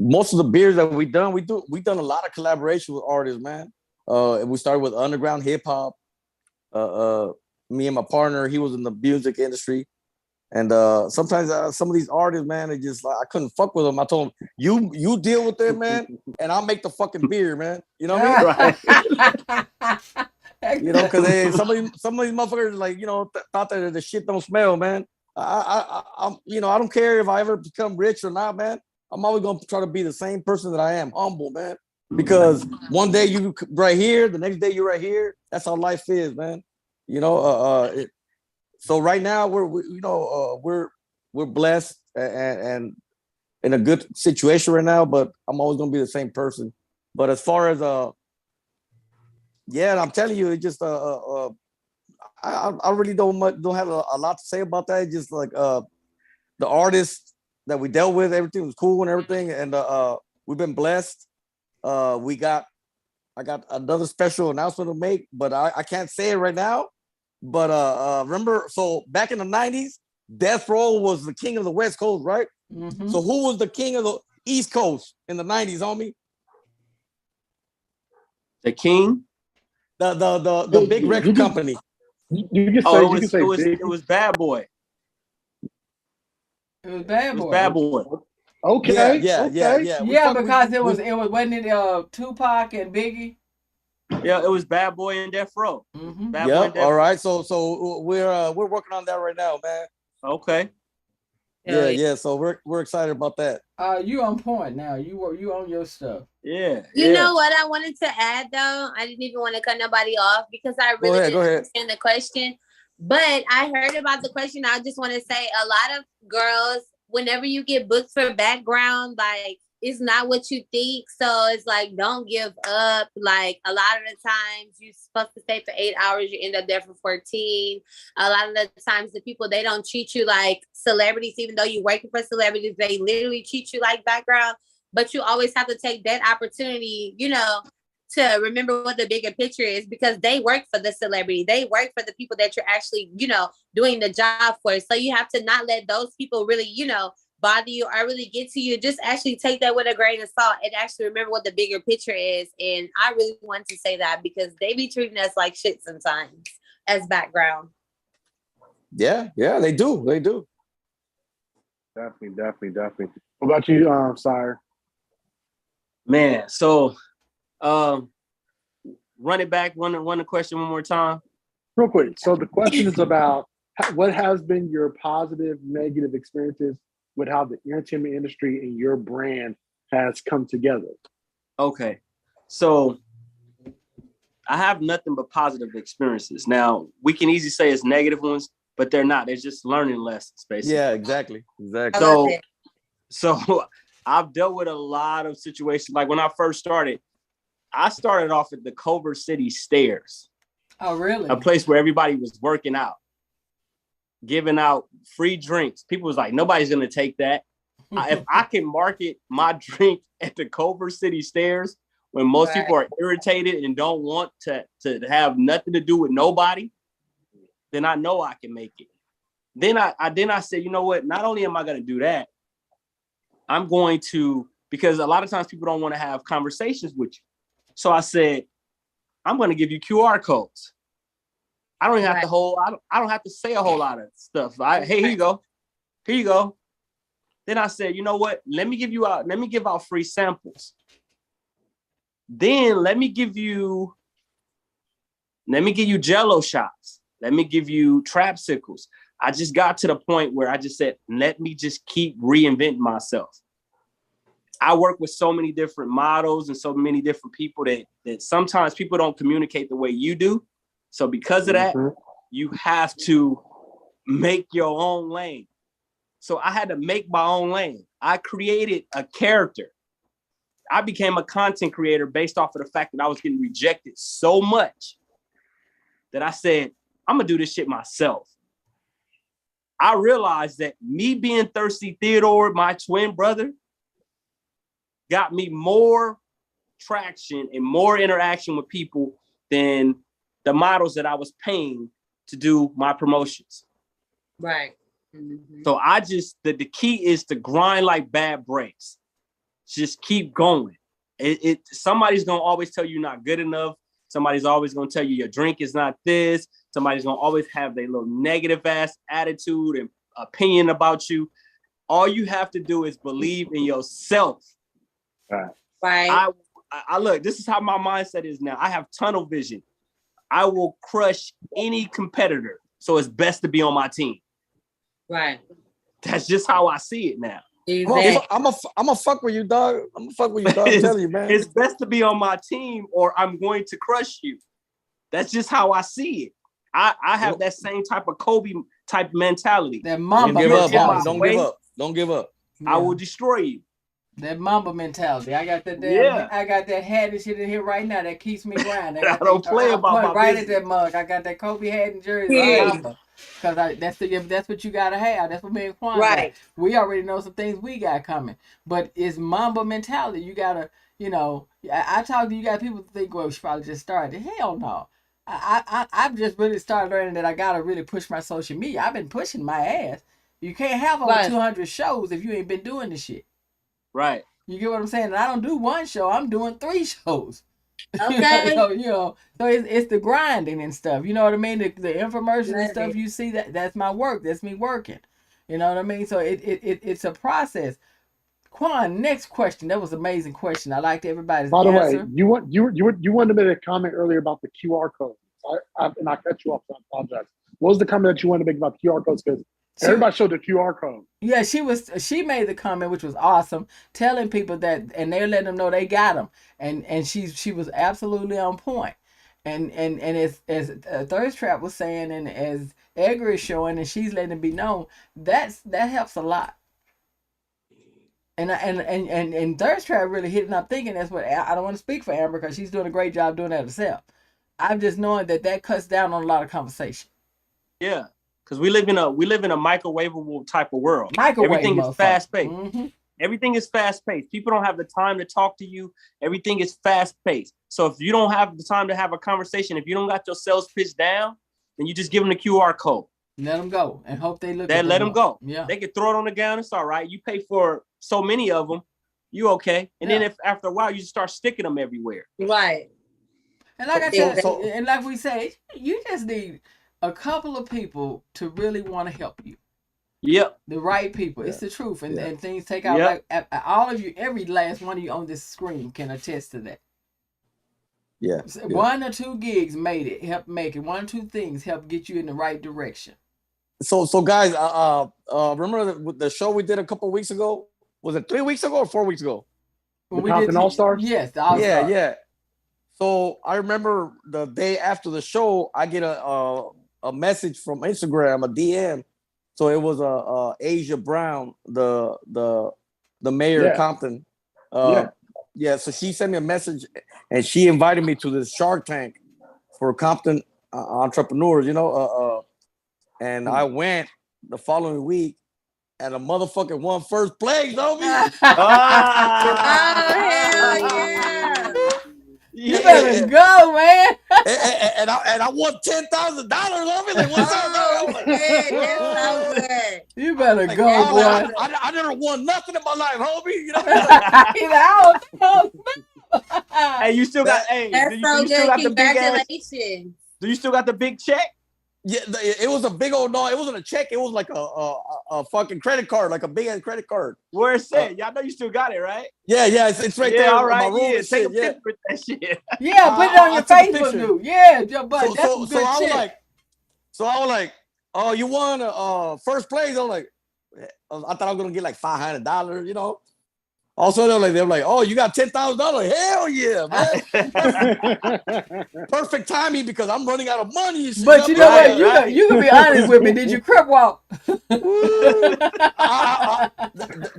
most of the beers that we've done a lot of collaboration with artists, man. We started with underground hip hop. Me and my partner, he was in the music industry, and sometimes some of these artists, man, they just like I couldn't fuck with them. I told them, you deal with them, man, and I'll make the fucking beer, man. You know what I mean? You know, because some of these motherfuckers, like, you know, thought that the shit don't smell, man. I'm, you know, I don't care if I ever become rich or not, man. I'm always gonna try to be the same person that I am, humble, man. Because one day you right here, the next day you're right here. That's how life is, man. You know. So right now we're blessed and in a good situation right now. But I'm always gonna be the same person. But as far as yeah, I'm telling you, it just I really don't have a lot to say about that. It's just like the artists that we dealt with, everything was cool and everything, and we've been blessed. I got another special announcement to make, but I can't say it right now. But remember, so back in the 90s, Death Row was the king of the West Coast, right? Mm-hmm. So who was the king of the East Coast in the 90s, homie? The king? The big record company. You can say it was Bad Boy. It was Bad Boy. Bad Boy. Okay. Yeah, because it wasn't it Tupac and Biggie? Yeah, it was Bad Boy and Death Row. Mm-hmm. Yeah. All right. So we're working on that right now, man. Okay. Yeah. So we're excited about that. You on point now. You on your stuff. Yeah. You know what I wanted to add though? I didn't even want to cut nobody off because I really didn't understand the question. But I heard about the question. I just want to say a lot of girls, whenever you get booked for background, like it's not what you think. So it's like, don't give up. Like a lot of the times you're supposed to stay for 8 hours. You end up there for 14. A lot of the times the people, they don't treat you like celebrities, even though you're working for celebrities, they literally treat you like background. But you always have to take that opportunity, you know, to remember what the bigger picture is, because they work for the celebrity. They work for the people that you're actually, you know, doing the job for. So you have to not let those people really, you know, bother you or really get to you. Just actually take that with a grain of salt and actually remember what the bigger picture is. And I really want to say that because they be treating us like shit sometimes as background. Yeah, they do. Definitely. What about you, Sire? Man, so run it back, run the question one more time. Real quick. So the question is about what has been your positive, negative experiences with how the entertainment industry and your brand has come together? Okay. So I have nothing but positive experiences. Now, we can easily say it's negative ones, but they're not. They're just learning lessons, basically. Yeah, exactly. Exactly. I love it. So I've dealt with a lot of situations. Like when I first started, I started off at the Culver City Stairs. Oh, really? A place where everybody was working out, giving out free drinks. People was like, nobody's going to take that. If I can market my drink at the Culver City Stairs when most people are irritated and don't want to have nothing to do with nobody, then I know I can make it. Then I said, you know what? Not only am I going to do that, I'm going to, because a lot of times people don't want to have conversations with you. So I said, I'm going to give you QR codes. I don't even have to I don't have to say a whole lot of stuff. Hey, here you go. Here you go. Then I said, you know what? Let me give out free samples. Then let me give you Jello shots. Let me give you trapsicles. I just got to the point where I just said, let me just keep reinventing myself. I work with so many different models and so many different people that sometimes people don't communicate the way you do. So because of that, you have to make your own lane. So I had to make my own lane. I created a character. I became a content creator based off of the fact that I was getting rejected so much that I said, I'm gonna do this shit myself. I realized that me being Thirsty Theodore, my twin brother, got me more traction and more interaction with people than the models that I was paying to do my promotions. Right. Mm-hmm. So I just, the key is to grind like bad breaks. Just keep going. Somebody's going to always tell you you're not good enough. Somebody's always going to tell you your drink is not this. Somebody's going to always have their little negative ass attitude and opinion about you. All you have to do is believe in yourself. Right. I look, this is how my mindset is now. I have tunnel vision. I will crush any competitor. So it's best to be on my team. Right. That's just how I see it now. Exactly. I'm a fuck with you, dog. I'm gonna fuck with you, dog. I'm telling you, man. It's best to be on my team or I'm going to crush you. That's just how I see it. I have that same type of Kobe type mentality. That Mamba Don't give up, mentality. don't give up. Don't give up. I will destroy you. That Mamba mentality. I got that damn. I got that hat and shit in here right now that keeps me grinding. I don't play about my right business. at that mug. I got that Kobe hat and jersey. Mamba. Because that's what you gotta have. That's what me and Quan got. We already know some things we got coming. But it's Mamba mentality. You gotta, I talk to you guys, people think, well, we should probably just started. Hell no. I've just really started learning that I gotta really push my social media. I've been pushing my ass. You can't have over 200 shows if you ain't been doing this shit. Right. You get what I'm saying? And I don't do one show. I'm doing 3 shows. Okay. So it's the grinding and stuff. You know what I mean? The infomercials and stuff you see, that's my work. That's me working. You know what I mean? So it's a process. Quan, next question. That was an amazing question. I liked everybody's By the answer. way, you wanted to make a comment earlier about the QR code. And I cut you off, so I apologize. What was the comment that you wanted to make about QR codes? Because everybody showed the QR code. Yeah, she made the comment, which was awesome, telling people that, and they're letting them know they got them, and she was absolutely on point. And as Thirst Trap was saying, and as Edgar is showing, and she's letting it be known, that helps a lot. And Thirst Trap really hit, and I'm thinking that's what, I don't want to speak for Amber because she's doing a great job doing that herself. I'm just knowing that cuts down on a lot of conversation. Yeah. Because we live in a microwavable type of world. Everything is fast paced. Mm-hmm. Everything is fast paced. People don't have the time to talk to you. Everything is fast paced. So if you don't have the time to have a conversation, if you don't got your sales pitch down, then you just give them the QR code. Let them go and hope they look. Let them go. Yeah, they can throw it on the ground. It's all right. You pay for so many of them. You okay? And then if after a while you just start sticking them everywhere. Right. And like I said, and like we say, you just need a couple of people to really want to help you. Yep. The right people. It's the truth. And things take out. Like all of you, every last one of you on this screen can attest to that. Yeah. 1 or 2 gigs made it. Help make it. 1 or 2 things help get you in the right direction. So guys, remember the show we did a couple weeks ago? Was it 3 weeks ago or 4 weeks ago? When The Compton All-Stars? Yes, the All-Stars. Yeah. So I remember the day after the show, I get a message from Instagram, a DM. So it was Asia Brown, the mayor of Compton. So she sent me a message, and she invited me to this Shark Tank for Compton entrepreneurs. And I went the following week, and a motherfucker won first place, homie. Hell yeah. You better go, man. and I won $10,000, homie. Like, what's up, man? That's so good. You better go, boy. I never won nothing in my life, homie. You know? Hey, you still got? Hey, That's so good. Congratulations. Do you still got the big check? Yeah, it was a big old no. It wasn't a check. It was like a fucking credit card, like a big ass credit card. Where it's at? Y'all know you still got it, right? Yeah, it's right there. All right, in my room and take shit, a picture with that shit. Yeah, put it on your Facebook, dude. Yeah, but that's some good shit. I was like, oh, you won first place. I was like, I thought I was gonna get like $500, you know. Also, they were like, oh, you got $10,000. Hell yeah, man. Perfect timing because I'm running out of money. But you know what? You can be honest with me. Did you crip walk?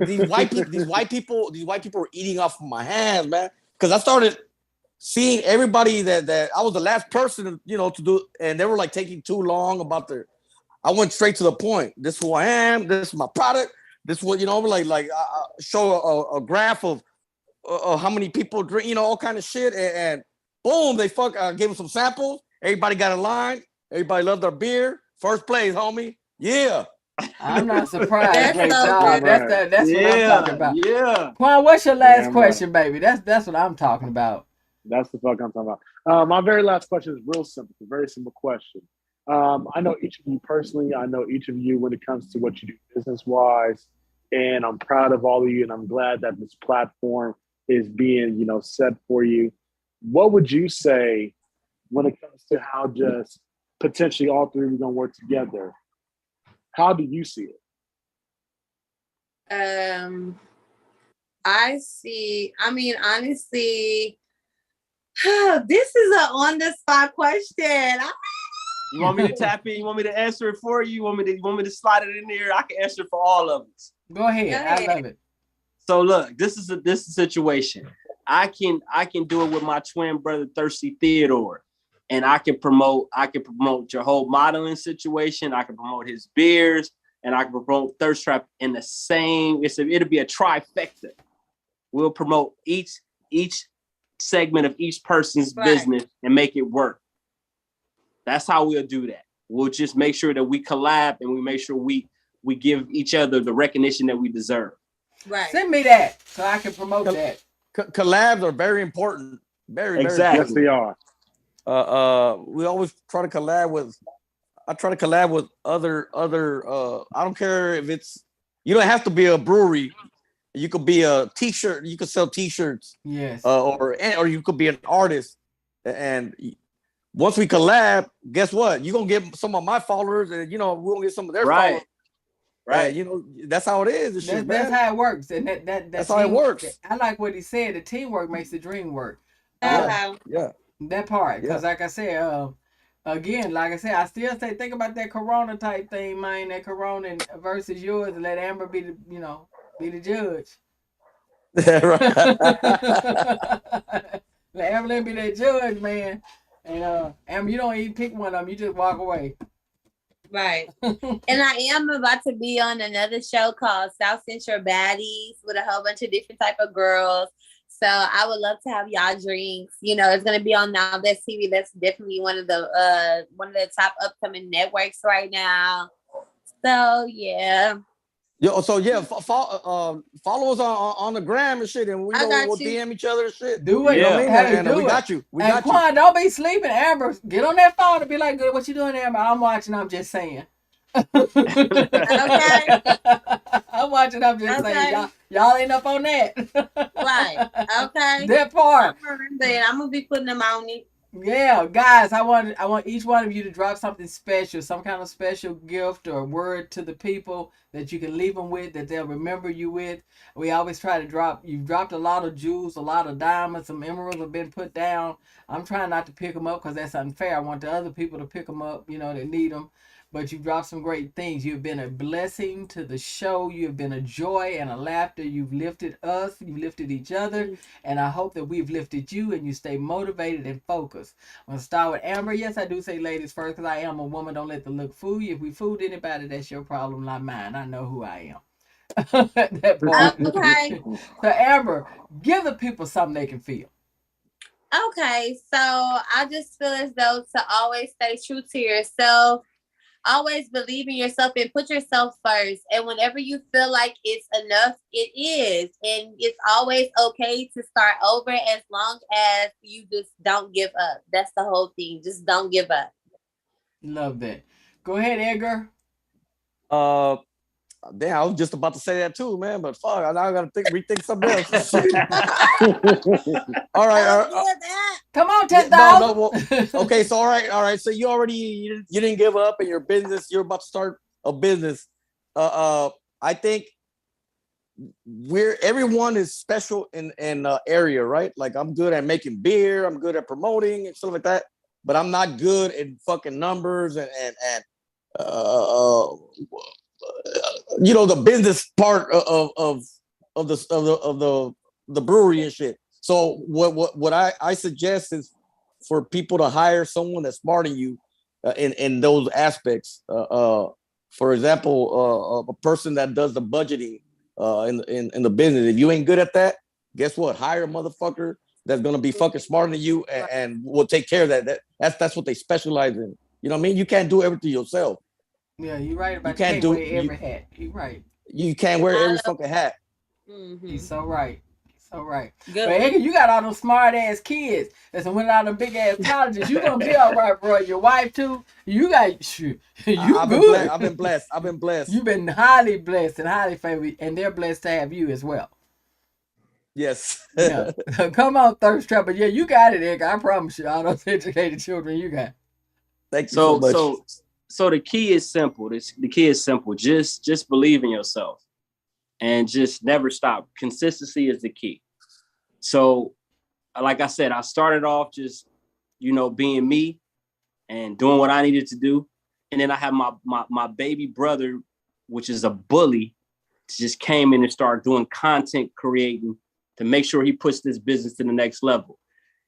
These white people were eating off of my hands, man. Because I started seeing everybody that I was the last person, to do, and they were like taking too long about I went straight to the point. This is who I am. This is my product. This is what, show a graph of how many people drink, all kind of shit. And boom, they gave them some samples. Everybody got in line. Everybody loved their beer. First place, homie. Yeah. I'm not surprised. Great job. Right. That's what I'm talking about. Yeah. Quan, what's your last question, baby? That's what I'm talking about. That's the fuck I'm talking about. My very last question is real simple. It's a very simple question. I know each of you personally. I know each of you when it comes to what you do business-wise, and I'm proud of all of you, and I'm glad that this platform is being, set for you. What would you say when it comes to how just potentially all three are going to work together? How do you see it? Honestly, this is an on-the-spot question. You want me to tap in? You want me to answer it for you? You want me to slide it in there? I can answer for all of us. Go ahead. I love it. So look, this is a situation. I can do it with my twin brother Thirsty Theodore, and I can promote your whole modeling situation. I can promote his beers, and I can promote Thirst Trap in the same. It'll be a trifecta. We'll promote each segment of each person's business and make it work. That's how we'll do that. We'll just make sure that we collab and we make sure we give each other the recognition that we deserve. Right. Send me that so I can promote that. Collabs are very important. Very, exactly. very important. Yes, they are. We always try to collab with. I try to collab with other. I don't care if it's. You don't have to be a brewery. You could be a t-shirt. You could sell t-shirts. Yes. Or you could be an artist. And once we collab, guess what? You're gonna get some of my followers, and we're gonna get some of their followers. Right. That's how it is. That's how it works. And that's how it works. I like what he said. The teamwork makes the dream work. Yeah. That part. Because like I said, again, like I said, I still say think about that Corona type thing, man. That Corona versus yours, and let Amber be the judge. Let Amberlyn be that judge, man. And Amber, you don't even pick one of them. You just walk away. Right. And I am about to be on another show called South Central Baddies with a whole bunch of different type of girls. So I would love to have y'all drinks. It's gonna be on Now That's TV. That's definitely one of the top upcoming networks right now. So yeah. Follow us on the gram and shit, and we'll DM each other and shit. Do it. We got you. And Quan, don't be sleeping, Amber. Get on that phone and be like, "Good, what you doing, Amber?" I'm watching. I'm just saying. Okay. I'm watching. I'm just saying. Y'all ain't up on that. Right. Okay. That part. I'm gonna be putting them on it. Yeah, guys, I want each one of you to drop something special, some kind of special gift or word to the people that you can leave them with, that they'll remember you with. We always try to drop. You've dropped a lot of jewels, a lot of diamonds, some emeralds have been put down. I'm trying not to pick them up because that's unfair. I want the other people to pick them up, that need them. But you've dropped some great things. You've been a blessing to the show. You've been a joy and a laughter. You've lifted us. You've lifted each other. And I hope that we've lifted you and you stay motivated and focused. I'm going to start with Amber. Yes, I do say ladies first because I am a woman. Don't let the look fool you. If we fooled anybody, that's your problem, not mine. I know who I am. That part. Okay. So, Amber, give the people something they can feel. Okay, so I just feel as though to always stay true to yourself. Always believe in yourself and put yourself first. And whenever you feel like it's enough, it is. And it's always okay to start over as long as you just don't give up. That's the whole thing. Just don't give up. Love that. Go ahead, Edgar. Damn, I was just about to say that too, man. But fuck, I now gotta rethink something else. All right. Come on, 10,000. No, well, okay, so all right. So you didn't give up in your business. You're about to start a business. I think everyone is special in area, right? Like I'm good at making beer. I'm good at promoting and stuff like that. But I'm not good in fucking numbers and the business part of the brewery and shit. So what I suggest is for people to hire someone that's smarter than you in those aspects. For example, a person that does the budgeting in the business. If you ain't good at that, guess what? Hire a motherfucker that's gonna be fucking smarter than you and will take care of that. That's what they specialize in. You know what I mean? You can't do everything yourself. Yeah, you're right about you can't do every hat. You're right. You can't wear every fucking hat. Mm-hmm. He's so right. So right. Good. But Edgar, you got all those smart ass kids that's went out of big ass colleges. You gonna be all right, bro. Your wife too. You got shit. I've been blessed. You've been highly blessed and highly favored, and they're blessed to have you as well. Yes. Yeah. Come on, Thirst Trap. But yeah, you got it, Edgar. I promise you. All those educated children you got. Thank you so much. So the key is simple. The key is simple. Just believe in yourself and just never stop. Consistency is the key. So like I said, I started off just, being me and doing what I needed to do. And then I have my baby brother, which is a bully, just came in and started doing content creating to make sure he puts this business to the next level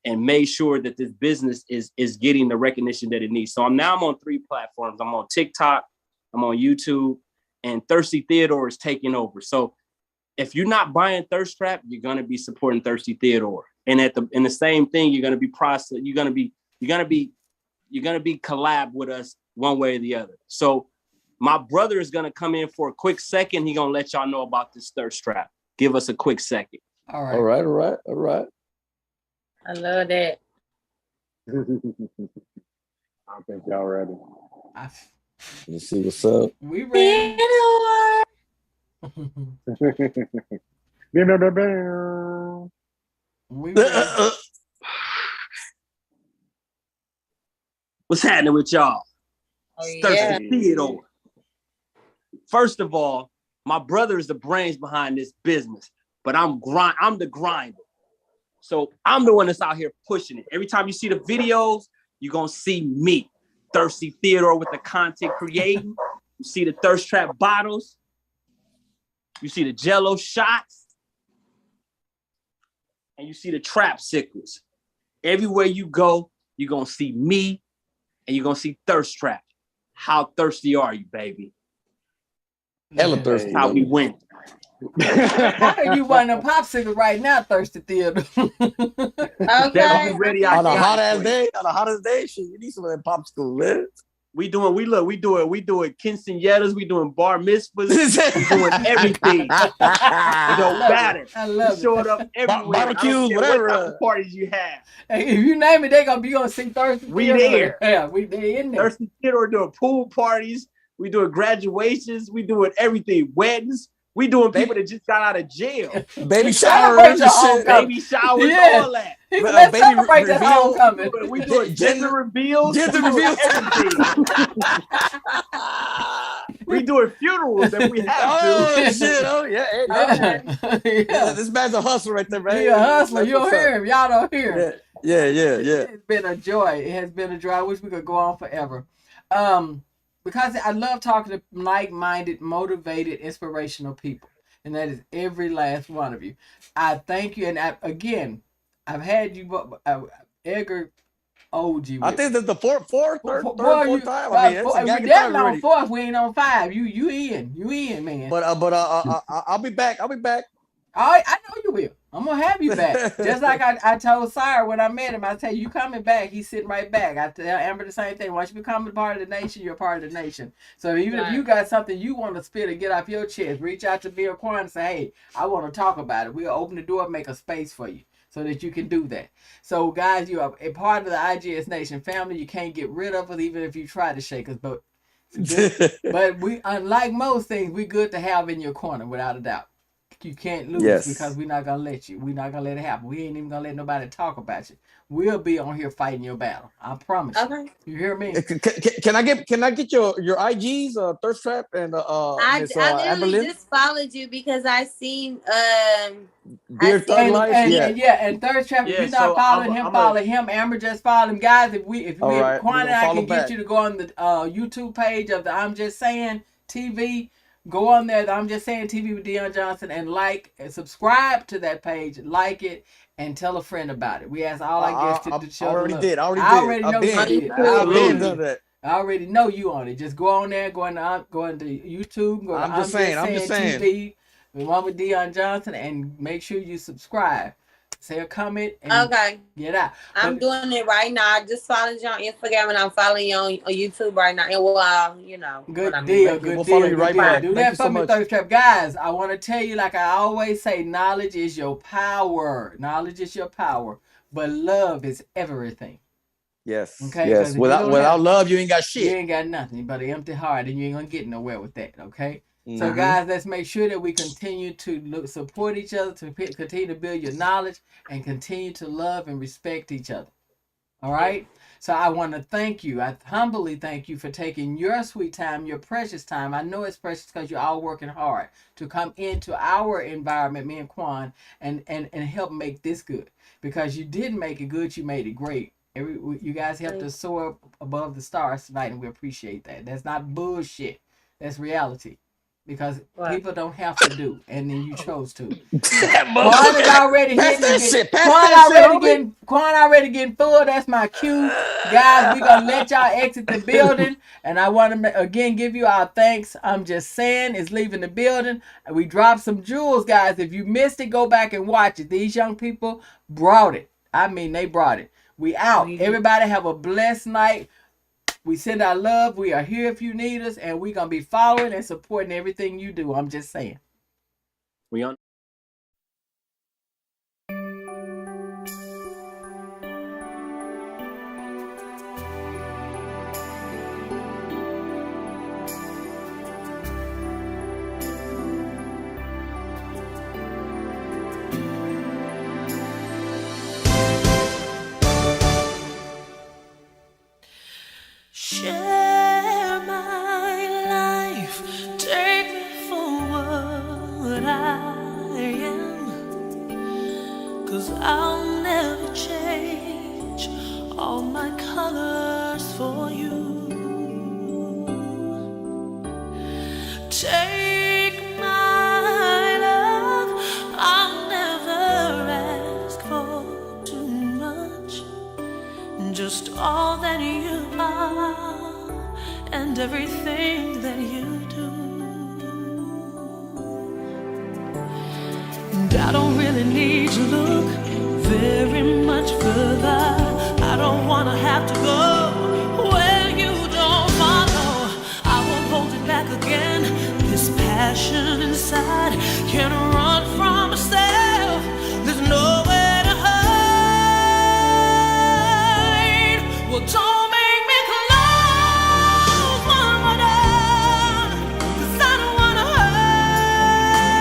and made sure that this business is getting the recognition that it needs. So I'm on 3 platforms. I'm on TikTok, I'm on YouTube, and Thirsty Theodore is taking over. So if you're not buying Thirst Trap, you're gonna be supporting Thirsty Theodore. And in the same thing, you're gonna be collab with us one way or the other. So my brother is gonna come in for a quick second. He gonna let y'all know about this Thirst Trap. Give us a quick second. All right. All right. I love that. I think y'all ready. Let's see what's up. We ready. We ready. What's happening with y'all? Thirsty Theodore. First of all, my brother is the brains behind this business, but I'm the grinder. So I'm the one that's out here pushing it. Every time you see the videos, you're going to see me, Thirsty Theodore, with the content creating. You see the Thirst Trap bottles. You see the Jello shots. And you see the trap sickles. Everywhere you go, you're going to see me and you're going to see Thirst Trap. How thirsty are you, baby? Hella thirsty. That's how we win. How can you want a popsicle right now, Thirsty Theodore? Okay. Ready on a hot ass day, shit, you need some of that popsicle, man. We doing quinceañeras, we doing bar mitzvahs, we doing everything. It don't matter. I love it. Showing up everywhere. Barbecues, whatever. What type of parties you have. Hey, if you name it, they gonna see Thirsty We Theodore. there. Yeah, they in there. Thirsty Theodore doing pool parties. We doing graduations. We doing everything. Weddings. We doing people that just got out of jail. Baby Celebrate showers your and shit. homecoming. Baby showers, Yeah. all that. Let's baby celebrate that reveal. homecoming. We doing gender reveals. Gender We doing reveals. everything. We doing funerals if we have Oh to. shit! Oh yeah. Hey, Yeah. This man's a hustler right there, man. He a hustler. You don't hear him. Y'all don't hear him. Yeah. It's been a joy. It has been a joy. I wish we could go on forever. Because I love talking to like-minded, motivated, inspirational people. And that is every last one of you. I thank you. And I've had you, Edgar OG. I think that's the fourth time. We It's definitely on 4th. We ain't on 5. You in, man. But I'll be back. I'll be back. I know you will. I'm gonna have you back. Just like I told Sire when I met him, I tell you coming back, he's sitting right back. I tell Amber the same thing. Once you become a part of the nation, you're a part of the nation. So even if you got something you want to spit or get off your chest, reach out to Bill Quan and say, hey, I want to talk about it. We'll open the door and make a space for you so that you can do that. So guys, you are a part of the IJS Nation family. You can't get rid of us even if you try to shake us. But we, unlike most things, we good to have in your corner without a doubt. You can't lose because we're not gonna let you. We're not gonna let it happen. We ain't even gonna let nobody talk about you. We'll be on here fighting your battle. I promise. Okay. You hear me? Can I get your IGs, Thirst Trap and I literally Amberlyn? just followed you because I seen Dear Thug Life, and Thirst Trap. If you're not following him, follow him. Amber just followed him, guys. If Quan and I can get you to go on the YouTube page of the I'm Just Saying TV. Go on there, I'm Just Saying TV with Dionne Johnson, and like and subscribe to that page, like it, and tell a friend about it. We ask all our guests to show already love. did. I already know you did. I already know you on it. Just go on there, go into YouTube, go to I'm Just Saying TV, the one with Dionne Johnson, and make sure you subscribe. Say a comment and get out. I'm doing it right now. I just followed you on Instagram and I'm following you on YouTube right now. And good deal. We'll follow you right back. Do that for me, Thirst Trap. Guys, I want to tell you, like I always say, knowledge is your power. Knowledge is your power. But love is everything. Yes. Okay. Yes. Without love, you ain't got shit. You ain't got nothing but an empty heart, and you ain't gonna get nowhere with that. Okay. Mm-hmm. So guys, let's make sure that we continue to support each other, to continue to build your knowledge, and continue to love and respect each other. All right? So I want to thank you. I humbly thank you for taking your sweet time, your precious time. I know it's precious because you're all working hard to come into our environment, me and Quan, and help make this good. Because you didn't make it good, you made it great. You guys helped us soar above the stars tonight, and we appreciate that. That's not bullshit. That's reality. Because people don't have to do, and then you chose to. Quan is already hitting. Quan already getting full. That's my cue, guys. We're gonna let y'all exit the building, and I want to again give you our thanks. I'm Just Saying is leaving the building. We dropped some jewels, guys. If you missed it, go back and watch it. These young people brought it. I mean, they brought it. We out. Everybody have a blessed night. We send our love. We are here if you need us, and we're going to be following and supporting everything you do. I'm just saying. We on. Share my life, take me for what I am, 'cause I'll never change all my colors for you. Take my love, I'll never ask for too much, just all that you are and everything that you do. And I don't really need to look very much further. I don't wanna have to go where you don't follow. I won't hold it back again. This passion inside can't run from myself. There's nowhere to hide. Well, don't make me close one more door, 'cause I don't wanna hurt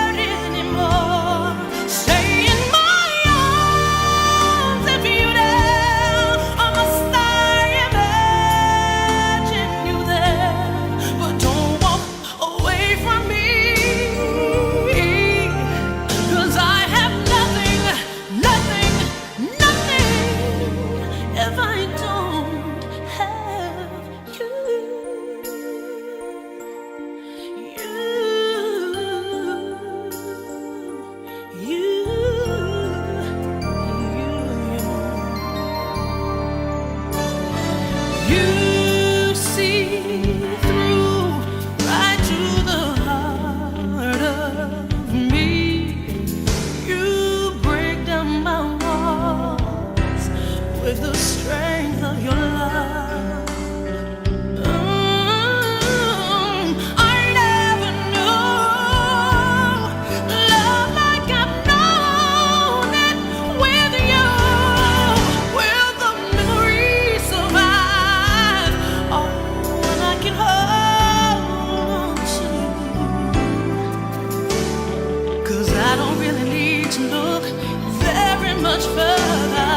much further.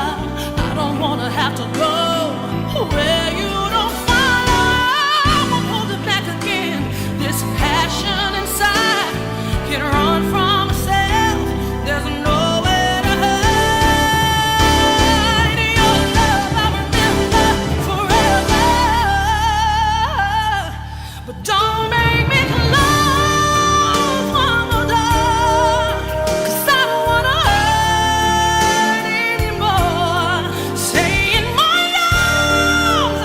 I don't wanna have to go where you don't follow. I won't hold it back again. This passion inside can run from myself. There's nowhere to hide. Your love I remember forever. But don't make me close one more door, 'cause I don't wanna hurt anymore. Stay in my arms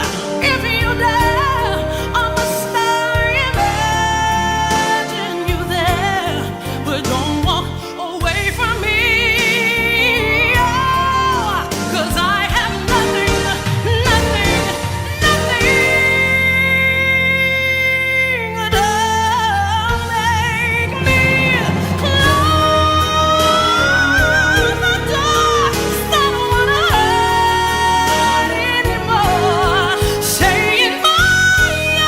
if you dare. I'm a star, imagine you there, but don't walk away from me. Oh, 'cause I have nothing, nothing, nothing. Don't make me close the door, 'cause I don't wanna hurt anymore. Stay in my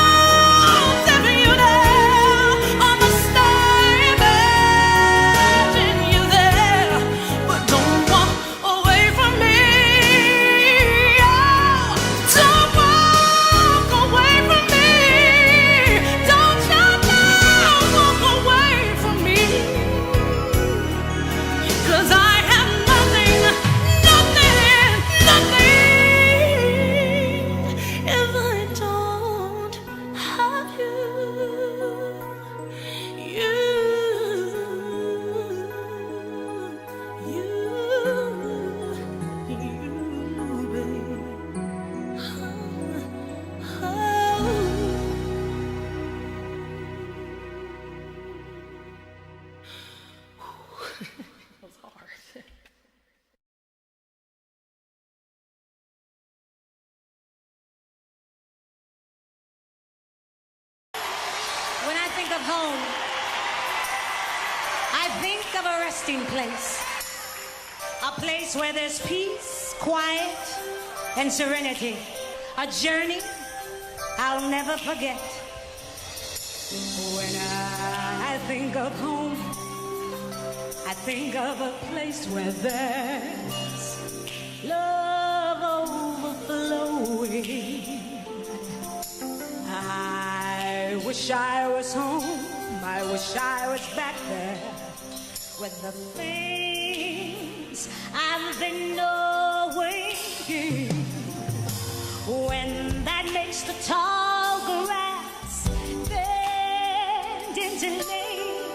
arms if you dare. I'm a star, imagine you there, but don't walk away from me. Oh, don't walk away from me. Don't you dare walk away from me. 'Cause I have nothing, nothing, nothing if I don't have you. That was hard. When I think of home, I think of a resting place. A place where there's peace, quiet, and serenity. A journey I'll never forget. When I think of home, I think of a place where there's love overflowing. I wish I was home. I wish I was back there with the things I've been knowing. When that makes the tall grass bend into lane,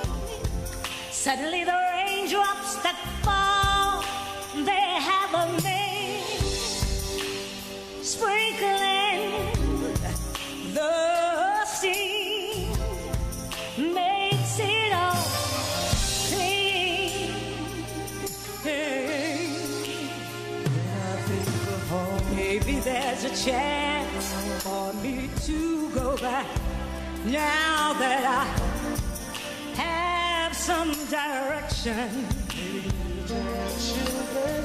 suddenly the raindrops that fall, they have a name, sprinkling the sea makes it all clean. Maybe there's a chance for me to go back now that I have some direction.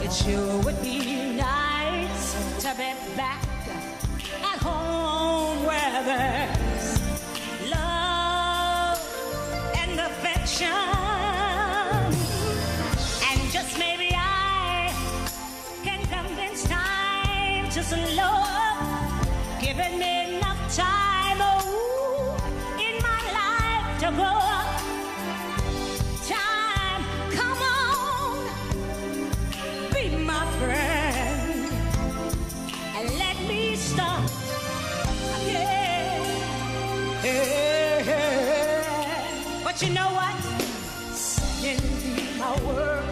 It sure would be nice to be back at home where there's love and affection. And just maybe I can convince time to slow up, giving me enough time, in my life to grow up. Time, come on, be my friend, and let me start again. But you know what? Sin be my word,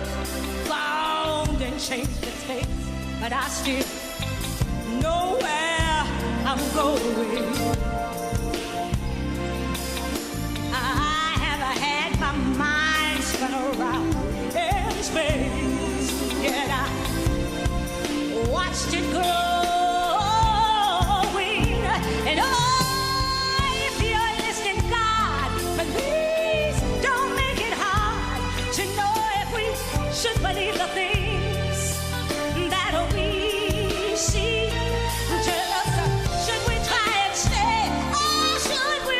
bound and changed its face, but I still know where I'm going. I have had my mind spun around in space, yet I watched it growing. And oh, if you're listening, God, please don't make it hard to know if we should believe the things that we see. Should we try and stay, or should we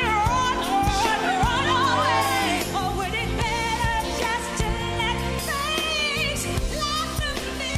run away? Or would it better just to let things let them be?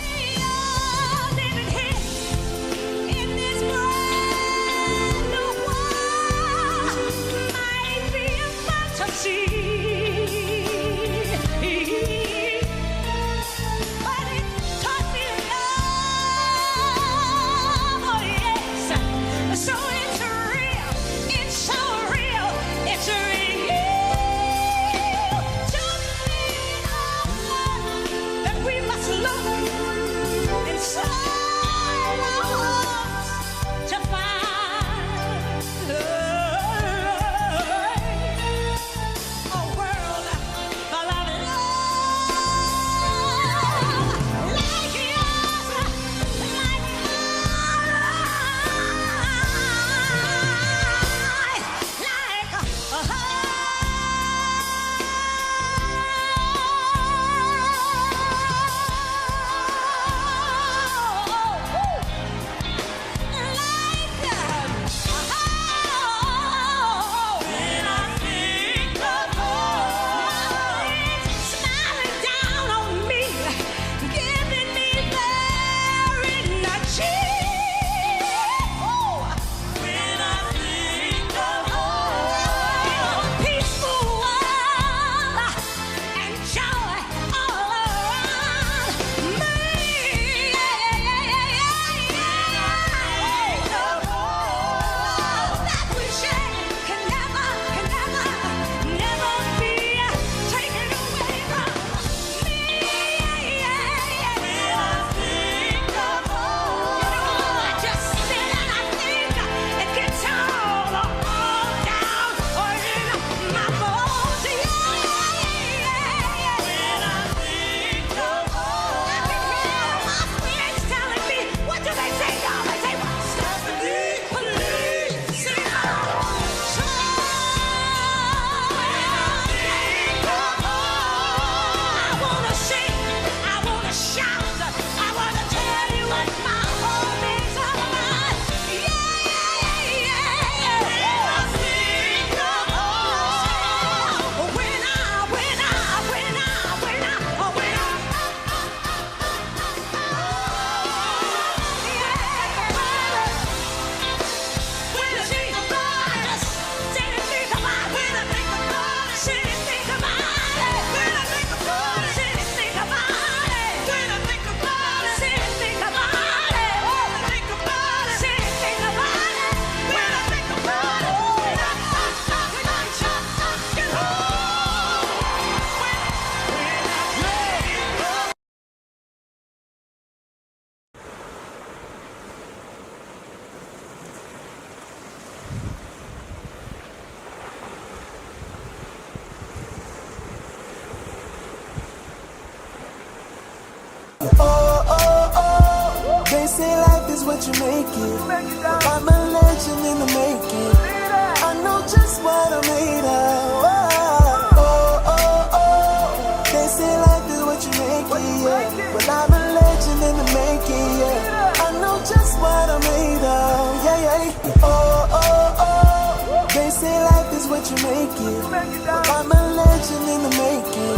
what you make it. Well, I'm a legend in the making. I know just what I'm made of. Oh, oh, oh. They say life is what you make it, yeah. Well, I'm a legend in the making, yeah. I know just what I'm made of, yeah, yeah. Oh, oh, oh. They say life is what you make it. Well, I'm a legend in the making.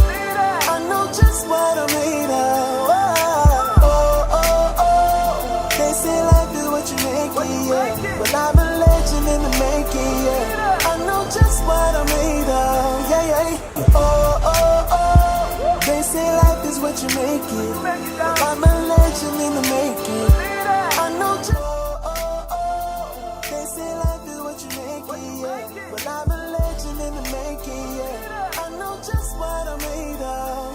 I know just what I'm made of. Oh, oh, oh. They say life is what you make it, yeah. Well, I'm a legend in the making, yeah. I know just what I'm made of, yeah, yeah. Oh, oh, oh. They say life is what you make it. Well, I'm a